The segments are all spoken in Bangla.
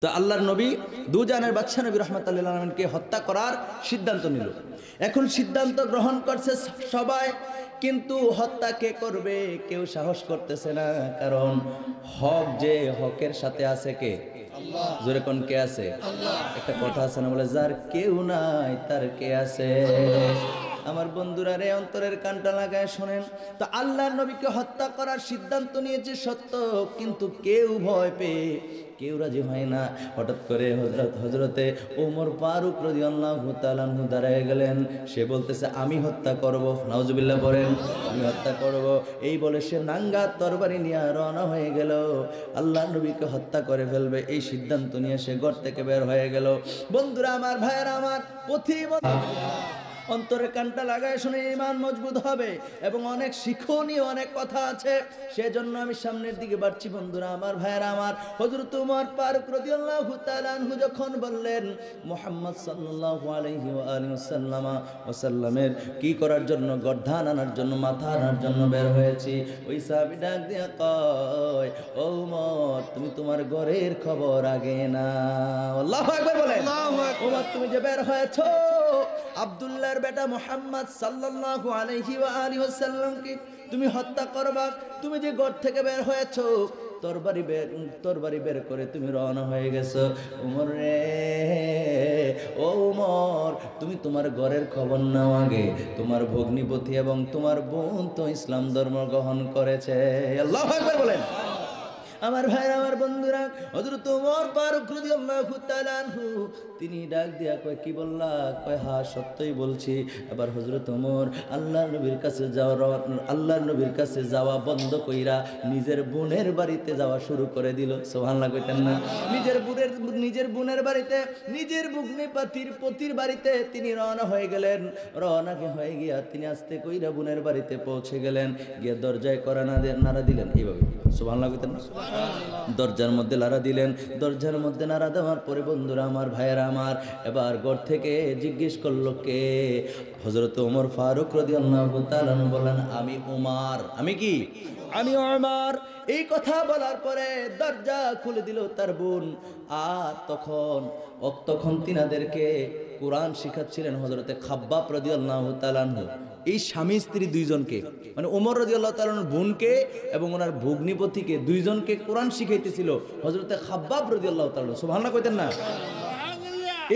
তো আল্লাহর নবী দুজানের বাদশা নবী রাহমাতুল্লাহি আলাইহিকে হত্যা করার সিদ্ধান্ত নিল। এখন সিদ্ধান্ত গ্রহণ করছে সবাই, কিন্তু হত্যা কে করবে কেউ সাহস করতেছে না। কারণ হক যে হকের সাথে আছে কে? আল্লাহ। জোরে কোন কে আছে? আল্লাহ। একটা কথা আছে না, বলে যার কেউ নাই তার কে আছে। আমার বন্ধুরা রে, অন্তরের কানটা লাগায় শোনেন। তো আল্লাহর নবীকে হত্যা করার সিদ্ধান্ত নিয়েছে সত্য, কিন্তু কেউ ভয় পেয়ে কেউ রাজি হয় না। হঠাৎ করে হযরতে ওমর ফারুক রাদিয়াল্লাহু তাআলা আনহু দাঁড়ায় গেলেন। সে বলতেছে আমি হত্যা করব। নাউজুবিল্লাহ বলেন, আমি হত্যা করব। এই বলে সে নাঙ্গা তরবারি নিয়ে রওনা হয়ে গেল। আল্লাহর নবীকে হত্যা করে ফেলবে এই সিদ্ধান্ত নিয়ে সে ঘর থেকে বের হয়ে গেল। বন্ধুরা আমার, ভাইয়েরা আমার, অন্তরের কানটা লাগায় শুনে ঈমান মজবুত হবে এবং অনেক শিক্ষণীয় অনেক কথা আছে। সেজন্য আমি সামনের দিকে বাড়ছি। বন্ধুরা আমার, ভাইয়েরা আমার, হযরত ওমর ফারুক রাদিয়াল্লাহু তাআলা আনহু যখন বললেন মুহাম্মদ সাল্লাল্লাহু আলাইহি ওয়া আলিহি ওয়াসাল্লামের কি করার জন্য, গর্দান আনার জন্য, মাথা আনার জন্য বের হয়েছি, ওই সাহাবী ডাক দিয়া কয়, ও ওমর, তুমি তোমার ঘরের খবর আগে না। আল্লাহু আকবার বলেন। ওমর, তুমি যে বের হয়েছো আব্দুল্লাহর বেটা মুহাম্মদ সাল্লাল্লাহু আলাইহি ওয়া আলিহি ওয়াসাল্লামকে তুমি হত্যা করবা। তুমি যে ঘর থেকে বের হয়েছো তরবারি বের করে তুমি রওনা হয়ে গেছো। ওমর রে, ও ওমর, তুমি তোমার ঘরের খবর নাও আগে। তোমার ভগ্নিপতি এবং তোমার বোন তো ইসলাম ধর্ম গ্রহণ করেছে। আল্লাহু আকবার বলেন। আমার ভাইরা, আমার বন্ধুরা, হযরত ওমর ফারুক রাদিয়াল্লাহু তাআলা আনহু তিনি ডাক দিয়া কয়, কি বললা? কয়, হ্যাঁ সত্যই বলছি। এবার হযরত ওমর আল্লাহর নবীর কাছে যাওয়া বন্ধ কইরা নিজের বোনের বাড়িতে যাওয়া শুরু করে দিল। সুবহানাল্লাহ কইতেন না? নিজের বোনের বাড়িতে, নিজের পতির বাড়িতে তিনি রওনা হয়ে গেলেন। রওনা হয়ে গিয়া তিনি আস্তে কইরা বোনের বাড়িতে পৌঁছে গেলেন। গিয়ে দরজায় কড়া নাড়া দিলেন। এইভাবে সুবহানাল্লাহ কইতেন না? দরজার মধ্যে নাড়া দিলেন। দরজার মধ্যে নাড়া দেওয়ার পরে বন্ধুরা আমার, ভাইয়েরা আমার, এবার ঘর থেকে জিজ্ঞেস করলো কে? হযরত ওমর ফারুক রাদিয়াল্লাহু তাআলা বলেন, আমি ওমর। আমি কি? আমি ওমর। এই কথা বলার পরে দরজা খুলে দিল তার বোন। আর তখন তিনাদেরকে কোরআন শিখাচ্ছিলেন হযরতে খাব্বাব রাদিয়াল্লাহু তাআলা আনহু। এই স্বামী স্ত্রী দুইজনকে, মানে ওমর রাদিয়াল্লাহু তাআলা আনহুর বোনকে এবং ওনার ভগ্নিপতিকে দুইজনকে কোরআন শিখাইতেছিল হযরতে খাব্বাব রাদিয়াল্লাহু তাআলা। সুবহানাল্লাহ কইতেন না?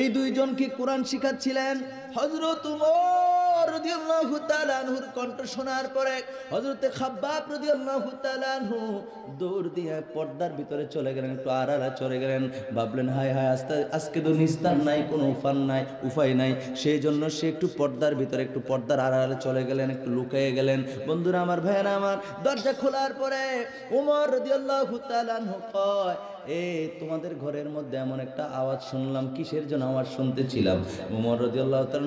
এই দুইজনকে কোরআন শিখাচ্ছিলেন। হযরত ওমর রাদিয়াল্লাহু তাআলা আনহুর কণ্ঠ শোনার পরে হযরতে খাব্বাব রাদিয়াল্লাহু তাআলা আনহু দৌড় দিয়ে পর্দার ভিতরে চলে গেলেন, একটু আড়ালে চলে গেলেন। ভাবলেন, হায় হায়, আজকে তো নিস্তার নাই, কোনো উপায় নাই। সেই জন্য সে একটু পর্দার ভিতরে, একটু পর্দার আড়ালে চলে গেলেন, একটু লুকিয়ে গেলেন। বন্ধুরা আমার, ভাইয়েরা আমার, দরজা খোলার পরে ওমর রাদিয়াল্লাহু তাআলা আনহু কয়, তোমাদের ঘরের মধ্যে এমন একটা আওয়াজ শুনলাম, কিসের জন্য আওয়াজ শুনতেছিলাম? ওমর রাদিয়াল্লাহু তাআলা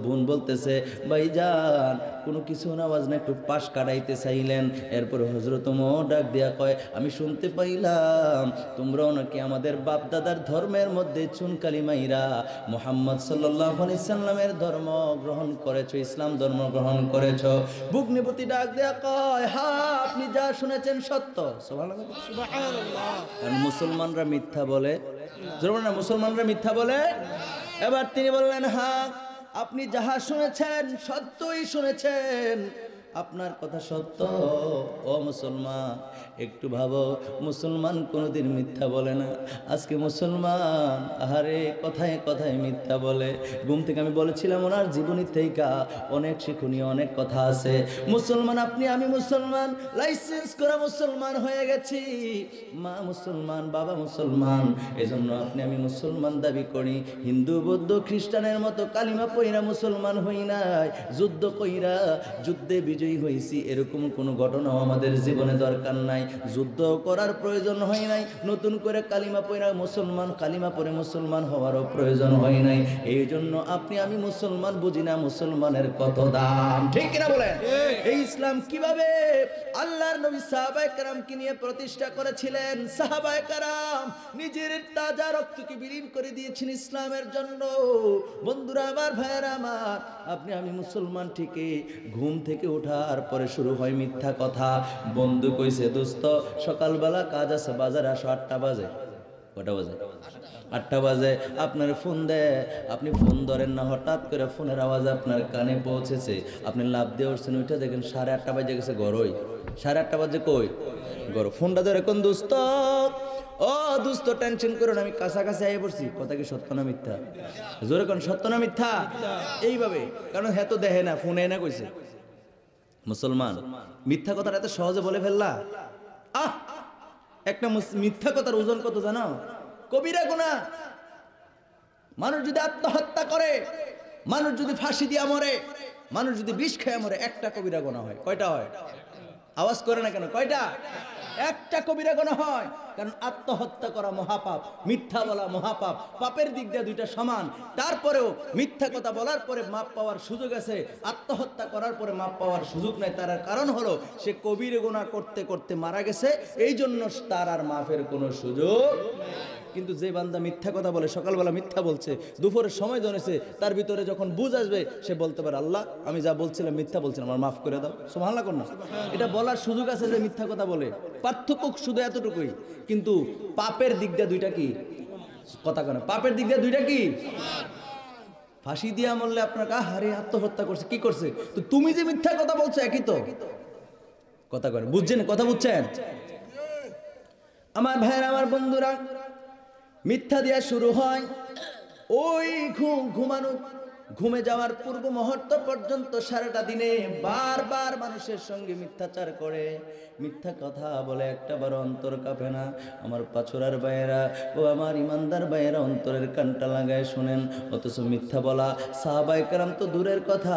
বোন বলতেছে, ভাইজান, কোনো কিছু আওয়াজ না, একটু পাশ কাটাইতে চাইলেন। এরপরে হযরত ওমর ডাক দিয়া কয়, আমি শুনতে পাইলাম তোমরাও নাকি আমাদের বাপ দাদার ধর্মের মধ্যে চুন কালিমাইরা মুহাম্মদ সাল্লাল্লাহু আলাইহি সাল্লামের ধর্ম গ্রহণ করেছো, ইসলাম ধর্ম গ্রহণ করেছো। ভগ্নিপতি ডাক দিয়া কয়, হ্যাঁ, আপনি যা শুনেছেন সত্য। সুবহানাল্লাহ। মুসলমানরা মিথ্যা বলে? মুসলমানরা মিথ্যা বলে? এবার তিনি বললেন, হ্যাঁ, আপনি যাহা শুনেছেন সত্যই শুনেছেন, আপনার কথা সত্য। ও মুসলমান, একটু ভাবো, মুসলমান কোনোদিন মিথ্যা বলে না। আজকে মুসলমান আহারে কথায় কথায় মিথ্যা বলে। ঘুম থেকে আমি বলেছিলাম ওনার জীবনী থেকে অনেক শিক্ষণীয় অনেক কথা আছে। মুসলমান আপনি, আমি মুসলমান, লাইসেন্স করা মুসলমান হয়ে গেছি। মা মুসলমান, বাবা মুসলমান, এজন্য আপনি আমি মুসলমান দাবি করি। হিন্দু বৌদ্ধ খ্রিস্টানের মতো কালিমা পইরা মুসলমান হই নাই। যুদ্ধে বিজয়ী হয়েছি এরকম কোনো ঘটনাও আমাদের জীবনে দরকার নাই। যুদ্ধ করার প্রয়োজন হয় নাই। নতুন করে কালিমা পড়ে মুসলমান হওয়ারও প্রয়োজন হয় নাই। এই জন্য আপনি আমি মুসলমান বুঝি না মুসলমানের কত দাম। ঠিক কিনা বলেন? এই ইসলাম কিভাবে আল্লাহর নবী সাহাবায়ে কেরামকে নিয়ে প্রতিষ্ঠা করেছিলেন। সাহাবায়ে কেরাম নিজের তাজা রক্তকে বিলীন করে দিয়েছেন ইসলামের জন্য। বন্ধুরা আমার, ভাইয়েরা আমার, আপনি আমি মুসলমান ঠিকই, ঘুম থেকে ওঠার পরে শুরু হয় মিথ্যা কথা। বন্ধু কইছে, দোস্ত সকালবেলা কাজ আছে, বাজারে আসো, 8টা বাজে। কটা বাজে? 8টা বাজে। আপনার ফোন দেয়, আপনি ফোন ধরেন না, হঠাৎ করে ফোনের আওয়াজ আপনার কানে পৌঁছেছে, আপনি লাভ দিয়ে উঠছেন, উঠে দেখেন 8:30 বাজে গেছে, গরই 8:30 বাজে কই গরো। ফোনটা ধরে কোন দোস্ত, ও দোস্ত টেনশন করো না, আমি কাছাকাছি আইয়ে পড়ছি। কথা কি সত্য না মিথ্যা? জোরে কোন সত্য না মিথ্যা? এইভাবে, কারণ হ্যাঁ তো দেখে না, ফোনে না কইছে। মুসলমান মিথ্যা কথাটা এত সহজে বলে ফেললা। একটা মিথ্যা কথার ওজন কত জানো? কবিরা গুনাহ। মানুষ যদি আত্মহত্যা করে, মানুষ যদি ফাঁসি দিয়া মরে, মানুষ যদি বিষ খেয়ে মরে, একটা কবিরা গুনাহ হয়। কয়টা হয়? আওয়াজ করে না কেন? কয়টা? একটা কবিরা গুনাহ হয়। কারণ আত্মহত্যা করা মহাপাপ, মিথ্যা বলা মহাপাপ। পাপের দিক দিয়ে দুইটা সমান। তারপরেও মিথ্যা কথা বলার পরে মাপ পাওয়ার সুযোগ আছে, আত্মহত্যা করার পরে মাপ পাওয়ার সুযোগ নাই। তার কারণ হলো সে কবিরা গুনাহ করতে করতে মারা গেছে, এই জন্য তার আর মাফের কোনো সুযোগ। কিন্তু যে বান্দা মিথ্যা কথা বলে, সকালবেলা মিথ্যা বলছে, দুপুরের সময় জনেছে, তার ভিতরে যখন বুঝ আসবে, সে বলতে পারে আল্লাহ আমি যা বলছিলাম মিথ্যা বলছিলাম, আমার মাফ করে দাও। সুবহানাল্লাহ কোন না? এটা বলার সুযোগ আছে যে মিথ্যা কথা বলে। পার্থক্য শুধু এতটুকুই। কিন্তু পাপের দিক দিয়ে দুইটা কি কথা কেন? পাপের দিক দিয়ে দুইটা কি? ফাঁসি দিয়া মরলে আপনার হারে আত্মহত্যা করছে, কি করছে? তো তুমি যে মিথ্যা কথা বলছো একই তো কথা কেন? বুঝছেন? কথা বুঝছেন আমার ভাইয়ের, আমার বন্ধুরা? মিথ্যা দিয়া শুরু হয় ওই ঘুমানো, ঘুমে যাওয়ার পূর্ব মুহূর্ত পর্যন্ত সারাটা দিনে বারবার মানুষের সঙ্গে মিথ্যাচার করে, মিথ্যা কথা বলে, একটাবার অন্তর কাঁপে না। আমার পাছুরার ভাইয়েরা ও আমার ইমানদার ভাইয়েরা, অন্তরের কানটা লাগায় শুনেন। অথচ মিথ্যা বলা সাহাবায়ে কেরাম তো দূরের কথা,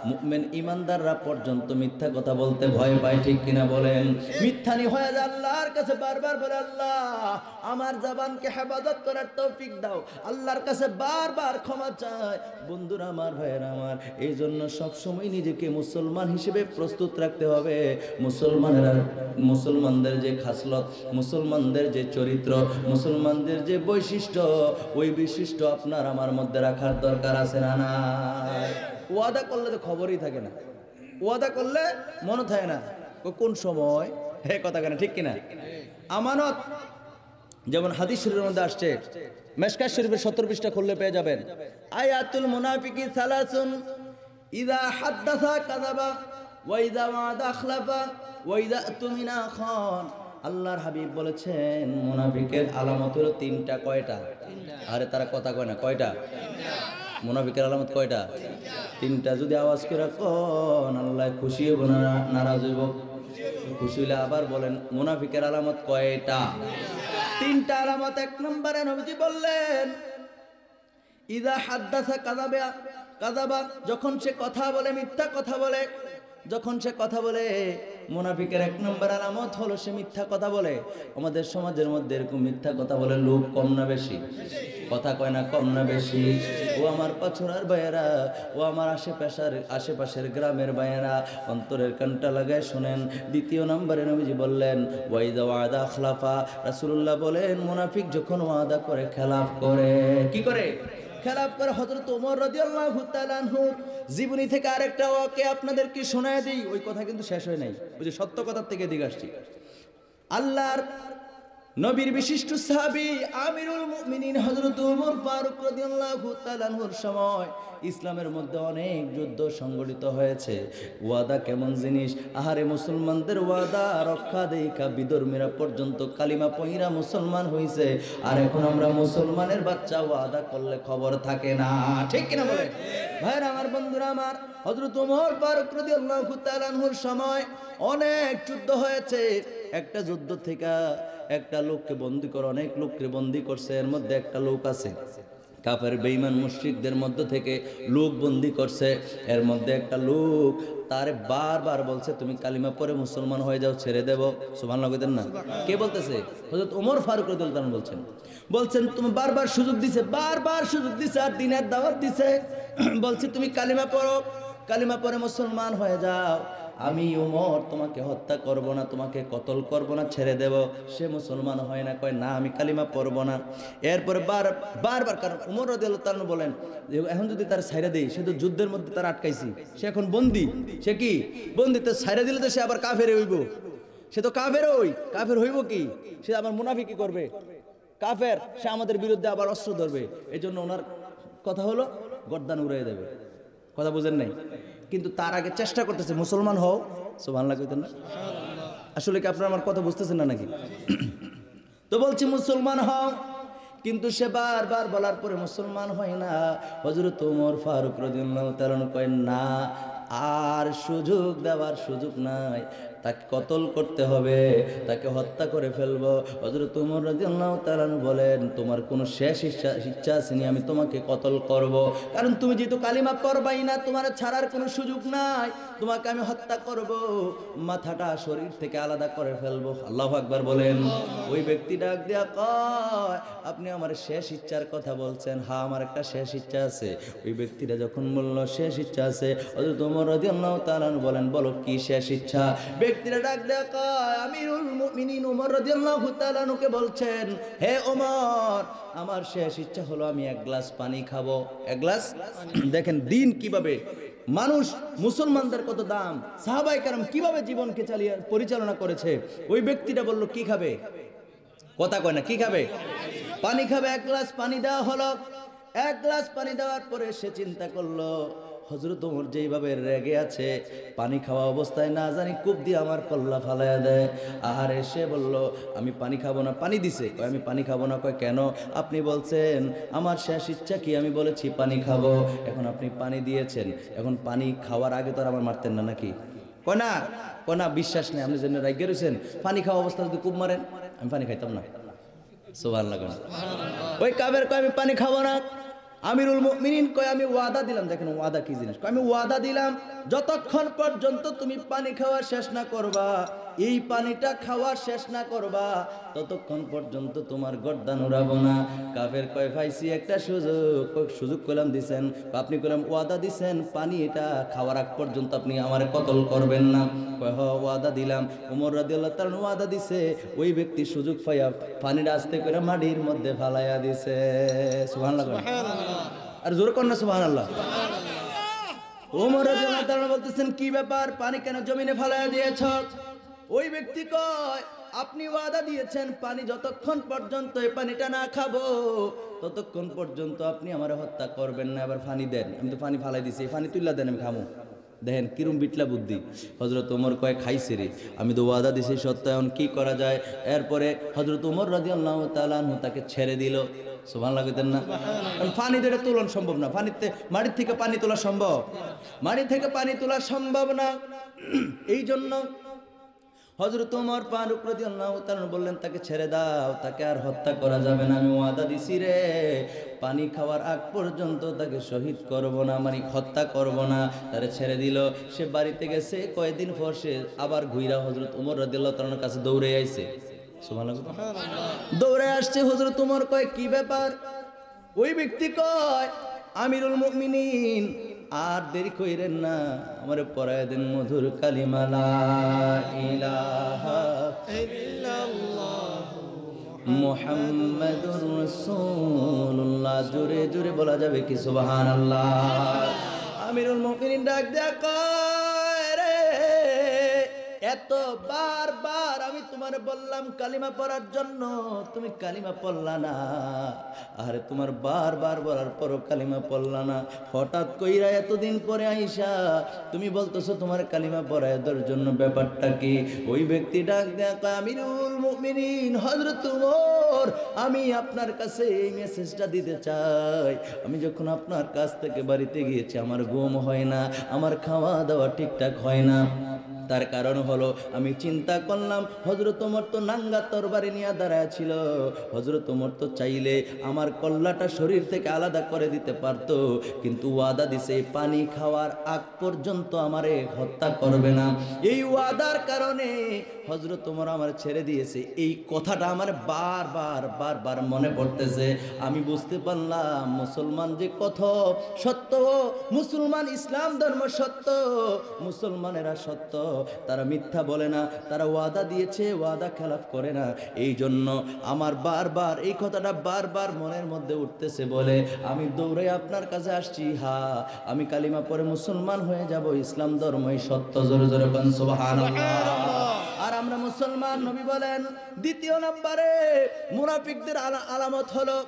মুমিন ইমানদাররা পর্যন্ত মিথ্যা কথা বলতে ভয় পায়। ঠিক কিনা বলেন? মিথ্যানি হয়ে যায়, আল্লাহর কাছে বারবার বলে আল্লাহ আমার জবানকে হেফাজত করার তৌফিক দাও, আল্লাহর কাছে বারবার ক্ষমা চায়। বন্ধুরা আমার, ভাইয়েরা আমার, এই জন্য সবসময় নিজেকে মুসলমান হিসেবে প্রস্তুত রাখতে হবে। মুসলমানদের যে খাসলত, মুসলমানদের যে চরিত্র, মুসলমানদের যে বৈশিষ্ট্য, ওই বৈশিষ্ট্য আপনার আমার মধ্যে রাখার দরকার আছে না নাই? ওয়াদা করলে তো খবরই থাকে না, ওয়াদা করলে মনে থাকে না কোন সময় হে কথা কেন? ঠিক কিনা? আমানত যেমন হাদিস শরীফের মধ্যে আসছে, মেশকাত শরীফের 17 পৃষ্ঠা খুললে পেয়ে যাবেন। আয়াতুল মুনাফিকি সালাসুন, ইযা হাদাসা কাযাবা ওয়া ইযা ওয়াদা আখলাফা ওয়া ইযা তুমিনা খান। আল্লাহর হাবিব বলেছেন মুনাফিকের আলামত হলো 3টা। কয়টা? আরে তারা কথা কয় না। কয়টা? মুনাফিকের আলামত কয়টা? 3টা। যদি আওয়াজ করে কোন আল্লাহ খুশি হইব না নারাজ হইব? খুশি হইলে আবার বলেন মুনাফিকের আলামত কয়টা? 3টা আলামত। 1 নম্বরে নবীজি বললেন ইযা হাদাসা কাযাবা, যখন সে কথা বলে মিথ্যা কথা বলে। যখন সে কথা বলে, মুনাফিকের 1 নম্বর আলামত হলো সে মিথ্যা কথা বলে। আমাদের সমাজের মধ্যে এরকম মিথ্যা কথা বলে লোক কম না বেশি? কথা কয় না কম না বেশি? ও আমার পাছুরার ভাইয়েরা, ও আমার আশেপাশের গ্রামের ভাইয়েরা, অন্তরের কানটা লাগায় শুনেন। 2 নম্বরে নবীজি বললেন ওয়াইদা ওয়াদা আখলাফা, রাসূলুল্লাহ বলেন মুনাফিক যখন ওয়াদা করে খেলাফ করে। কি করে? খেলাফ করে। হযরত ওমর রাদিয়াল্লাহু তাআলা আনহুর জীবনী থেকে আরেকটা ওয়াকে আপনাদের কি শোনায় দিই। ওই কথা কিন্তু শেষ হয় নাই, ওই যে সত্য কথার থেকে দিকে আসছি। আল্লাহর নবীর বিশিষ্ট সাহাবী আমিরুল মুমিনিন হযরত ওমর ফারুক রাদিয়াল্লাহু তাআলা আনহুর সময় ইসলামের মধ্যে অনেক যুদ্ধ সংগঠিত হয়েছে। ওয়াদা কেমন জিনিস, আহারে মুসলমানদের ওয়াদা রক্ষা দেইকা বিধর্মীরা পর্যন্ত কালিমা পয়রা মুসলমান হইছে। আর এখন আমরা মুসলমানের বাচ্চা ওয়াদা করলে খবর থাকে না। ঠিক কিনা বলে? ভাইরা আমার, বন্ধুরা আমার, হযরত ওমর ফারুক রাদিয়াল্লাহু তাআলা আনহুর সময় অনেক যুদ্ধ হয়েছে। একটা যুদ্ধ থেকে একটা লোককে বন্দী করে, অনেক লোককে বন্দী করছে। এর মধ্যে একটা লোক আছে কাফের বেঈমান মুশরিকদের মধ্য থেকে লোক বন্দী করছে। এর মধ্যে একটা লোক তারে বারবার বলছে তুমি কালিমা পড়ে মুসলমান হয়ে যাও, ছেড়ে দেব। সুবহানাল্লাহ কইতেন না? কে বলতেছে? হযরত ওমর ফারুক রাদিয়াল্লাহু তাআলা বলছেন তুমি বারবার সুযোগ দিছে, বারবার সুযোগ দিছে, আর দিনের দাওয়াত দিছে। বলছে তুমি কালিমা পড়ো, কালিমা পড়ে মুসলমান হয়ে যাও, আমি ওমর তোমাকে হত্যা করব না, তোমাকে কতল করব না, ছেড়ে দেব। সে মুসলমান হয় না, কয় না আমি কালিমা পড়ব না। এরপরে বারবার, কারণ ওমর রাদিয়াল্লাহু তাআলা বলেন এখন যদি তার ছাইরা দেই, সে তো যুদ্ধের মধ্যে তার আটকাইছি, সে এখন বন্দী। সে কি বন্দী? তো ছাইরা দিলে তো সে আবার কাফের হইব। সে তো কাফের হইব কি? সে আবার মুনাফিকি করবে। কাফের, সে আমাদের বিরুদ্ধে আবার অস্ত্র ধরবে, এই জন্য ওনার কথা হলো গর্দান উড়িয়ে দেবে। কথা বুঝেন নাই? কিন্তু তার আগে চেষ্টা করতেছে মুসলমান হও। সুবহানাল্লাহ কইতেন না? আসলে কি আপনারা আমার কথা বুঝতেছেন না নাকি? তো বলছি মুসলমান হও, কিন্তু সে বারবার বলার পরে মুসলমান হয় না। হযরত ওমর ফারুক রাদিয়াল্লাহু তাআলা কয় না, আর সুযোগ দেওয়ার সুযোগ নাই, তাকে কতল করতে হবে, তাকে হত্যা করে ফেলবো। হযরত ওমর রাদিয়াল্লাহু তাআলা বলেন, তোমার কোনো শেষ ইচ্ছা আসেনি, আমি তোমাকে কতল করব, কারণ তুমি যেহেতু কালিমা পড়বাই না, তোমার ছাড়ার কোনো সুযোগ নাই, তোমাকে আমি হত্যা করব, মাথাটা শরীর থেকে আলাদা করে ফেলবো। আল্লাহু আকবার বলেন। ওই ব্যক্তি ডাক দিয়া কয়, আপনি আমার শেষ ইচ্ছার কথা বলছেন? হ্যাঁ, আমার একটা শেষ ইচ্ছা আছে। ওই ব্যক্তিটা যখন বলল শেষ ইচ্ছা আছে, হযরত ওমর রাদিয়াল্লাহু তাআলা বলেন, বলো কি শেষ ইচ্ছা? ব্যক্তিরা ডাক দেয়া কয়, আমিরুল মুমিনিন ওমর রাদিয়াল্লাহু তাআলা নুকে বলছেন, হে ওমর, আমার শেষ ইচ্ছা হলো আমি এক গ্লাস পানি খাবো। এক গ্লাস। দেখেন দিন কিভাবে, মানুষ মুসলমানদের কত দাম, সাহাবায়ে কেরাম কিভাবে জীবনকে পরিচালনা করেছে। ওই ব্যক্তিটা বলল কি খাবে? কথা কয় না, কি খাবে? পানি খাবে। এক গ্লাস পানি দেওয়া হলো। এক গ্লাস পানি দেওয়ার পরে সে চিন্তা করলো, হযরত ওমর যেইভাবে রেগে আছে, পানি খাওয়া অবস্থায় না জানি কূপ দিয়ে আমার কল্লা ফালাইয়া দেয়। আহারে, সে বলল আমি পানি খাবো না। পানি দিছে, কয় আমি পানি খাবো না। কয় কেন? আপনি বলছেন আমার শেষ ইচ্ছা কি, আমি বলেছি পানি খাবো, এখন আপনি পানি দিয়েছেন, এখন পানি খাওয়ার আগে তো আর আমার মারতেন না নাকি? কয় না, কয় না, বিশ্বাস নেই, আপনি যেন রাগে রয়েছেন, পানি খাওয়া অবস্থা যদি কূপ মারেন, আমি পানি খাইতাম না। সুবহানাল্লাহ। ওই কাফের কয় আমি পানি খাবো না। আমিরুল মুমিনিন কয় আমি ওয়াদা দিলাম। দেখেন ওয়াদা কি জিনিস। কয় আমি ওয়াদা দিলাম, যতক্ষণ পর্যন্ত তুমি পানি খাওয়া শেষ না করবা, এই পানিটা খাওয়া শেষ না করবা, ততক্ষণ পর্যন্ত তোমার গর্দান উড়াবো না। কাফের কয় পাইছি একটা সুযোগ। সুযোগ কইলাম দিছেন? আপনি কইলাম ওয়াদা দিছেন পানি এটা খাওয়ার আগ পর্যন্ত আপনি আমারে কতল করবেন না। কয় হ, ওয়াদা দিলাম। ওমর রাদিয়াল্লাহু তাআলা ওয়াদা দিছে। ওই ব্যক্তি সুযোগ পাইয়া পানিটা আস্তে করে মাটির মধ্যে ফালাইয়া দিছে। সুবহানাল্লাহ। আর জোরে কর না সুবহানাল্লাহ। ওমর রাদিয়াল্লাহু তাআলা বলতেছেন কি ব্যাপার, পানি কেন জমিনে ফালাইয়া দিয়েছ? ওই ব্যক্তি কয় আপনি ওয়াদা দিয়েছেন পানি যতক্ষণ পর্যন্ত এই পানিটা না খাবো ততক্ষণ পর্যন্ত আপনি আমার হত্যা করবেন না। এবার পানি দেন। আমি তো পানি ফালাই দিছি, পানি তুইলা দেন, আমি খামো। দেখেন কিরম বিটলা বুদ্ধি। হযরত ওমর কয় খাইছে রে, আমি তো ওয়াদা দিছি সত্য, এখন কি করা যায়? এরপরে হযরত ওমর রাদিয়াল্লাহু তাআলা আনহু তাকে ছেড়ে দিল। সুবহানাল্লাহ কইতেন না? পানি ধরে তোলন সম্ভব না। পানিতে, মাটির থেকে পানি তোলা সম্ভব? মাটি থেকে পানি তোলা সম্ভব না। এই জন্য হযরত ওমর ফারুক রাদিয়াল্লাহু তাআলা বললেন তাকে ছেড়ে দাও, তাকে আর হত্যা করা যাবে না। আমি ওয়াদা দিছি রে, পানি খাওয়ার আগ পর্যন্ত তাকে শহীদ করব না, মানে হত্যা করব না। তারে ছেড়ে দিল। সে বাড়িতে গেছে, কয়েকদিন পর সে আবার ঘুইরা হযরত ওমর রাদিয়াল্লাহু তাআলার কাছে দৌড়ে আইছে। সুবহানাল্লাহ। দৌড়ে আসছে। হযরত ওমর কয় কি ব্যাপার? ওই ব্যক্তি কয় আমিরুল মুমিনিন, আর দেরি কইরেন না, আমারে পড়ায় দেন মধুর কালিমা লা ইলাহা ইল্লাল্লাহ মুহাম্মাদুর রাসূলুল্লাহ। জোরে জোরে বলা যাবে কি সুবহানাল্লাহ? আমিরুল মুমিনিন ডাক দেয়া কয় রে, এত বারবার আমি তোমার বললাম কালিমা পড়ার জন্য, তুমি কালিমা পড়লা না। আরে তোমার বারবার বলার পরও কালিমা পড়লা না, হঠাৎ কইরা এতদিন পরে আইসা তুমি বলতেছো তোমার কালিমা পড়ার জন্য, ব্যাপারটা কি? ওই ব্যক্তি ডাক দেয়া কয় আমিরুল মুমিনিন হযরত ওমর, আমি আপনার কাছে এই মেসেজটা দিতে চাই। আমি যখন আপনার কাছ থেকে বাড়িতে গিয়েছি আমার ঘুম হয় না, আমার খাওয়া দাওয়া ঠিকঠাক হয় না। তার কারণ হলো আমি চিন্তা করলাম হযরত ওমর তো নাঙ্গা তরবারি নিয়ে দাঁড়ায় ছিল। হযরত ওমর তো চাইলে আমার কল্লাটা শরীর থেকে আলাদা করে দিতে পারতো, কিন্তু ওয়াদা দিছে পানি খাওয়ার আগ পর্যন্ত আমারে হত্যা করবে না। এই ওয়াদার কারণে হযরত ওমর আমার ছেড়ে দিয়েছে। এই কথাটা আমার বারবার বারবার মনে পড়তেছে। আমি বুঝতে পারলাম মুসলমান যে কত সত্য, মুসলমান ইসলাম ধর্ম সত্য, মুসলমানেরা সত্য, তারা মিথ্যা বলে না, তারা ওয়াদা দিয়েছে ওয়াদা খেলাফ করে না। এই জন্য আমার বারবার এই কথাটা বারবার মনের মধ্যে উঠতেছে বলে আমি দৌড়ে আপনার কাছে আসছি। হ্যাঁ, আমি কালিমা পড়ে মুসলমান হয়ে যাব, ইসলাম ধর্মই সত্য। জোরে জোরে বলেন সুবহানাল্লাহ। আর আমরা মুসলমান। নবী বলেন দ্বিতীয় নম্বরে মুনাফিকদের আলামত হলো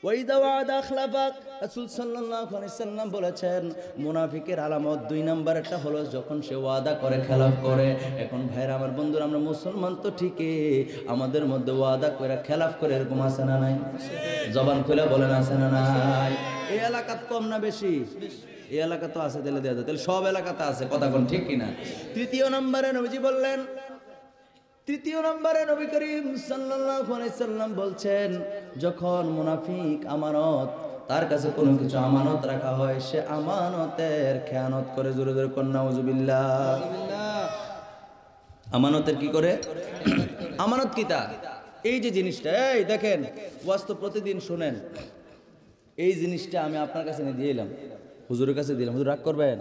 ওয়াইদা ওয়াদা আখলাফা। রাসূল সাল্লাল্লাহু আলাইহি সাল্লাম বলেছেন মুনাফিকের আলামত 2 নম্বরটা হলো যখন সে ওয়াদা করে খেলাফ করে। এখন ভাইরা আমার বন্ধুরা, আমরা মুসলমান তো ঠিকই, আমাদের মধ্যে ওয়াদা করে খেলাফ করে এরকম আছে না নাই? জবান খুলে বলেন আছে না নাই? এই এলাকাত কম না বেশি? এই এলাকা তো আছে, তাহলে দেওয়া যায়, তাহলে সব এলাকাতে আছে, কথা কোন ঠিক কিনা? তৃতীয় নম্বরে নবীজি বললেন, তৃতীয় নম্বরে নবী করিম সাল্লাল্লাহু আলাইহি সাল্লাম বলছেন যখন মুনাফিক আমানত, তার কাছে কোনো কিছু আমানত রাখা হয়, সে আমানতের খেয়ানত করে। জোরে জোরে কন্যা নাউজুবিল্লাহ। আমানতের কি করে? আমানত কিতা? এই যে জিনিসটা, এই দেখেন ওয়াজ তো প্রতিদিন শুনেন, এই জিনিসটা আমি আপনার কাছে নিয়ে দিয়ে এলাম, হুজুরের কাছে দিলাম, হুজুর রাগ করবেন?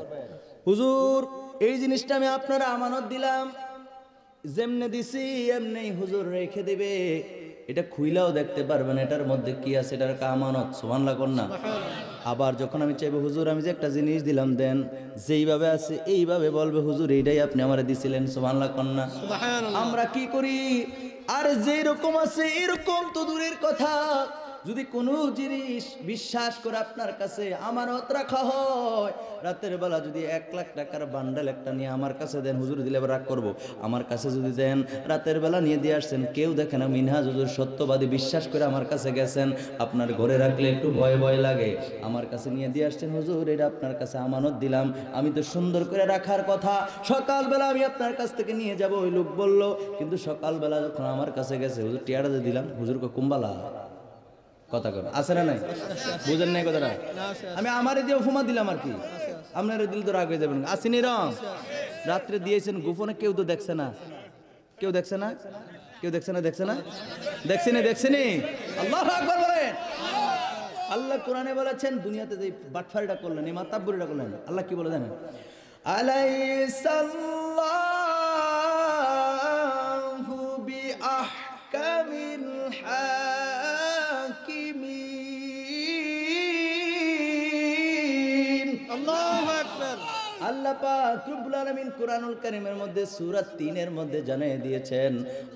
হুজুর এই জিনিসটা আমি আপনারা আমানত দিলাম, যেমনে দিছি এমনি হুজুর রেখে দিবে, এটা খুইলাও দেখতে পারবেন এটার মধ্যে কি আছে, এটার একটা আমানত। সুবহানাল্লাহ কোন না? আবার যখন আমি চাইবো হুজুর আমি যে একটা জিনিস দিলাম দেন, যেইভাবে আছে এইভাবে বলবে হুজুর এইটাই আপনি আমারে দিছিলেন। সুবহানাল্লাহ কোন না? আমরা কি করি, আর যেই রকম আছে এরকম তো দূরের কথা, যদি কোনো জিনিস বিশ্বাস করে আপনার কাছে আমানত রাখা হয়, রাতের বেলা যদি 1 লাখ টাকার বান্ডেল একটা নিয়ে আমার কাছে দেন, হুজুর দিলে আবার রাগ করবো, আমার কাছে যদি দেন, রাতের বেলা নিয়ে দিয়ে আসছেন, কেউ দেখে না, মিনহাজ হুজুর সত্যবাদী বিশ্বাস করে আমার কাছে গেছেন, আপনার ঘরে রাখলে একটু ভয় ভয় লাগে, আমার কাছে নিয়ে দিয়ে আসছেন, হুজুর এটা আপনার কাছে আমানত দিলাম, আমি তো সুন্দর করে রাখার কথা, সকালবেলা আমি আপনার কাছ থেকে নিয়ে যাব, ওই লোক বলল, কিন্তু সকালবেলা যখন আমার কাছে গেছে, হুজুর টিয়াটা দিলাম, হুজুরকে কুম্বালা কথা কর আছে না নাই? বুঝেন নাই কথাটা? আমি আমারে দিয়ে উপমা দিলাম আর কি, আপনার দিল তো রাগ হয়ে যাবেন। আসেনি রং রাত্রে দিয়েছেন গোপনে, কেউ তো দেখছে না, কেউ দেখছে না, কেউ দেখছে না, দেখছে না, দেখছেনি, দেখছেনি? আল্লাহু আকবার বলেন। আল্লাহ কোরআনে বলেছেন দুনিয়াতে যে বাটফারিটা করলেন, এই মাতাব্বুরিটা করলেন, আল্লাহ কি বলে জানেন? আলাইসাল্লাহু বিআহকামিল হাকিমিন। আল্লাহু আকবার। আল্লাহ পাক রব্বুল আলামিন কুরআনুল কারীমের মধ্যে সূরা 3 এর মধ্যে জানিয়ে দিয়েছেন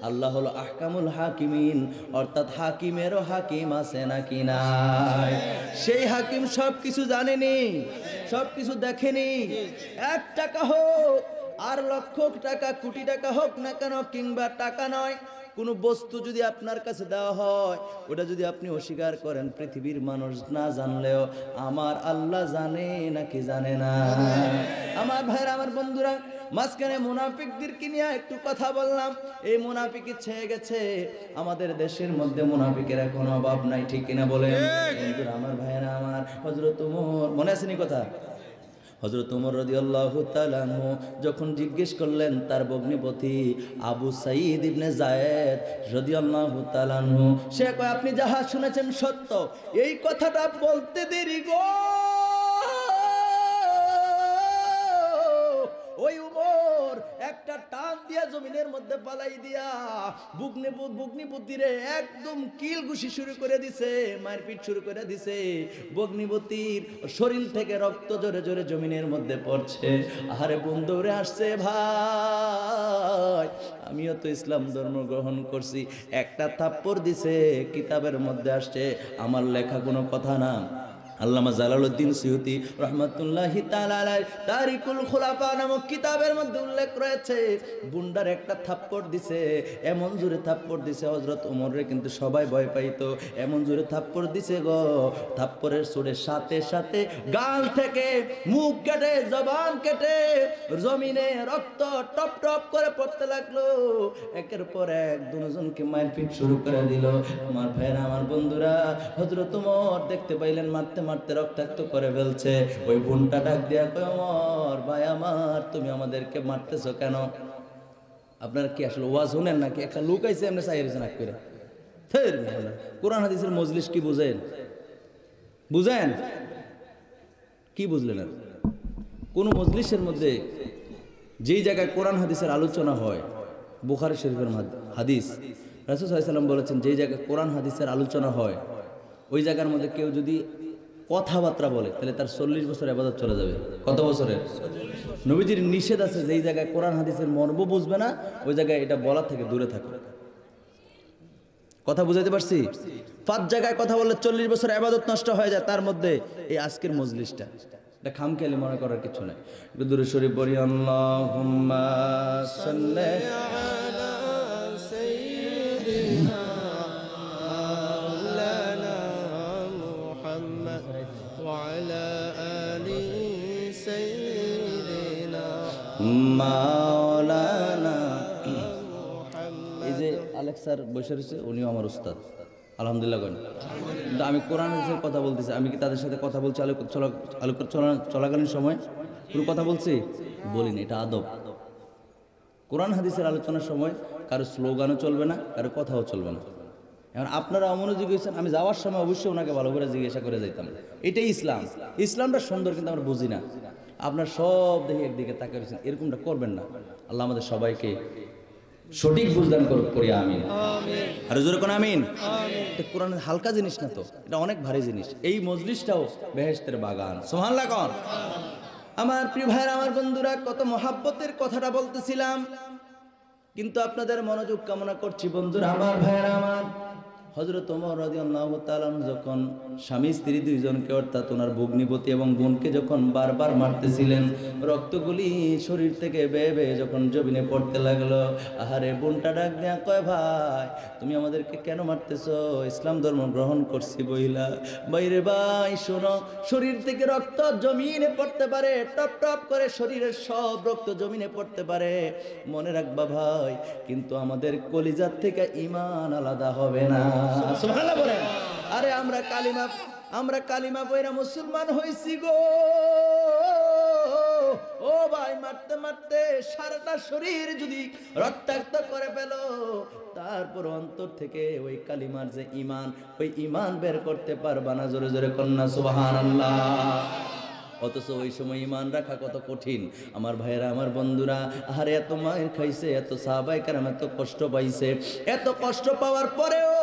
আল্লাহ হলো আহকামুল হাকিমিন, অর্থাৎ হাকিমেরও হাকিম আছে নাকি নাই? সেই হাকিম সব কিছু জানেনি, সব কিছু দেখেনি। 1 টাকা হোক আর লক্ষ টাকা, কোটি টাকা হোক না কেন, কিংবা টাকা নয়, কোনো বস্তু যদি আপনার কাছে দেওয়া হয়, ওটা যদি আপনি অস্বীকার করেন, পৃথিবীর মানুষ না জানলেও আমার আল্লাহ জানে নাকি জানে না? আমার ভাইরা, আমার বন্ধুরা, মাঝখানে মুনাফিকদেরকে নিয়ে একটু কথা বললাম। এই মুনাফিক ছেয়ে গেছে আমাদের দেশের মধ্যে, মুনাফিকের এখন অভাব নাই, ঠিক কিনা বলেন? বন্ধুরা আমার, ভাইরা আমার, হযরত ওমর, মনে আছে নি কথা? হযরত ওমর রাদিয়াল্লাহু তাআলা আনহু যখন জিজ্ঞেস করলেন তার ভগ্নিপতি আবু সাঈদ ইবনে যায়েদ রাদিয়াল্লাহু তাআলা আনহু, সে কয় আপনি যাহা শুনেছেন সত্য, এই কথাটা বলতে দেরি গো। ওই উমর একটা টান দিয়া জমিনের মধ্যে পালাই দিয়া ভগ্নিপতিরে একদম কিল ঘুষি শুরু করে দিছে, মারপিট শুরু করে দিছে। ভগ্নিপতির শরীর থেকে রক্ত জোরে জোরে জমিনের মধ্যে পড়ছে। আরে বন্ধুরে আসছে, ভাই আমিও তো ইসলাম ধর্ম গ্রহণ করছি। একটা থাপ্পড় দিছে, কিতাবের মধ্যে আসছে, আমার লেখা কোনো কথা না। আল্লামা জালালউদ্দিন সিয়ুতি রহমাতুল্লাহি তাআলা আলাইহি তারিকুল খুলাফা নামক কিতাবের মধ্যে উল্লেখ রয়েছে, বুন্ডার একটা থাপ্পড় দিছে, এমন জোরে থাপ্পড় দিছে হযরত ওমরে কিন্তু সবাই ভয় পাইতো, এমন জোরে থাপ্পড় দিছে গো, থাপ্পড়ের সুরের সাথে সাথে গাল থেকে মুখ কেটে, জবান কেটে জমিনে রক্ত টপ টপ করে পড়তে লাগলো। একের পর এক দুজনকে মারপিট শুরু করে দিল। আমার ভাইরা, আমার বন্ধুরা, হযরত ওমর দেখতে পাইলেন মারতে মারতে রক্তাক্ত করে ফেলছে। ওই বোনটা ডাক দিয়া কয়, ওমর ভাই আমার, তুমি আমাদেরকে মারতেছো কেন? আপনারা কি আসলে ওয়াজ শুনেন নাকি? একটা লোক আইছে এমনি চাইরেছে নাক করে। কোরআন হাদিসের মজলিস কি বুঝেন? বুঝেন কি? বুঝলেন না? কোন মজলিসের মধ্যে যেই জায়গায় কোরআন হাদিসের আলোচনা হয়, বুখারী শরীফের হাদিস, রাসূল সাল্লাল্লাহু আলাইহি ওয়াসাল্লাম বলেছেন যেই জায়গায় কোরআন হাদিসের আলোচনা হয়, ওই জায়গার মধ্যে কেউ যদি কথাবার্তা বলে, তাহলে তার 40 বছর ইবাদত চলে যাবে। কত বছরের? নবীজির নিষেধ আছে, যেই জায়গায় কোরআন হাদিসের মর্ম বুঝবে না ওই জায়গায় এটা বলা থেকে দূরে থাকো। কথা বুঝাইতে পারছি? 5 জায়গায় কথা বললে 40 বছর ইবাদত নষ্ট হয়ে যায়, তার মধ্যে এই আজকের মজলিসটা, এটা খামখেয়ালি মনে করার কিছু নাই। একটু দূরে শরীফ পড়ি, আল্লাহুম্মা সাল্লি আলা সাইয়্যিদিনা মাওলানা মুহাম্মদ ওয়া আলা আলি সাইয়্যিদিনা মাওলানা। এই যে আলেক্স স্যার বসে রয়েছে, উনিও আমার উস্তাদ, আলহামদুলিল্লাহ করেন। কিন্তু আমি কোরআন হাদিসের কথা বলতেছি, আমি কি তাদের সাথে কথা বলছি চলাকালীন সময় কোনো কথা বলছি? বলিনি, এটা আদব। কোরআন হাদিসের আলোচনার সময় কারো স্লোগানও চলবে না, কারো কথাও চলবে না। এখন আপনারা অমনোযোগী হয়েছেন, আমি যাওয়ার সময় অবশ্যই ওনাকে ভালো করে জিজ্ঞাসা করে যাইতাম। এটাই ইসলাম। ইসলামটা সুন্দর, কিন্তু আমরা বুঝি না। আপনার সব দেখে একদিকে তাকিয়ে রয়েছেন, এরকমটা করবেন না। আল্লাহ আমাদের সবাইকে সঠিক বুঝদান করি, আমিন। আর জোরে কোন আমিন। এটা কোরআনের হালকা জিনিস না তো, এটা অনেক ভারী জিনিস। এই মজলিসটাও বেহেশতের বাগান, সুবহানাল্লাহ কোন। আমার প্রিয় ভাইরা, আমার বন্ধুরা, কত মহাব্বতের কথাটা বলতেছিলাম, কিন্তু আপনাদের মনোযোগ কামনা করছি বন্ধুরা, আমার ভাইরা আমার। হযরত ওমর রাদিয়াল্লাহু তাআলা যখন স্বামী স্ত্রী দুইজনকে, অর্থাৎ ওনার ভগ্নিপতি এবং বোনকে যখন বারবার মারতেছিলেন, রক্তগুলি শরীর থেকে বেয়ে বেয়ে যখন জমিনে পড়তে লাগলো, আহারে বোনটা ডাক দেয়া কয়, ভাই তুমি আমাদেরকে কেন মারতেছো? ইসলাম ধর্ম গ্রহণ করছি বইলা। বাইরে ভাই শোনো, শরীর থেকে রক্ত জমিনে পড়তে পারে, টপ টপ করে শরীরের সব রক্ত জমিনে পড়তে পারে, মনে রাখবা ভাই, কিন্তু আমাদের কলিজার থেকে ঈমান আলাদা হবে না। সুবহানাল্লাহ বলেন। আরে আমরা কালিমা পয়রা মুসলমান হইছি গো। ও ভাই, মারতে মারতে সারাটা শরীর যদি রক্তাক্ত করে ফেল, তারপর অন্তর থেকে ওই কালিমার যে ঈমান, ওই ঈমান বের করতে পারবা না। জোরে জোরে কন্যা সুবহানাল্লাহ। অথচ ওই সময় ঈমান রাখা কত কঠিন আমার ভাইয়েরা, আমার বন্ধুরা। আরে এত মায়ের খাইছে, এত সাহাবায়ে কেরাম এত কষ্ট পাইছে, এত কষ্ট পাওয়ার পরেও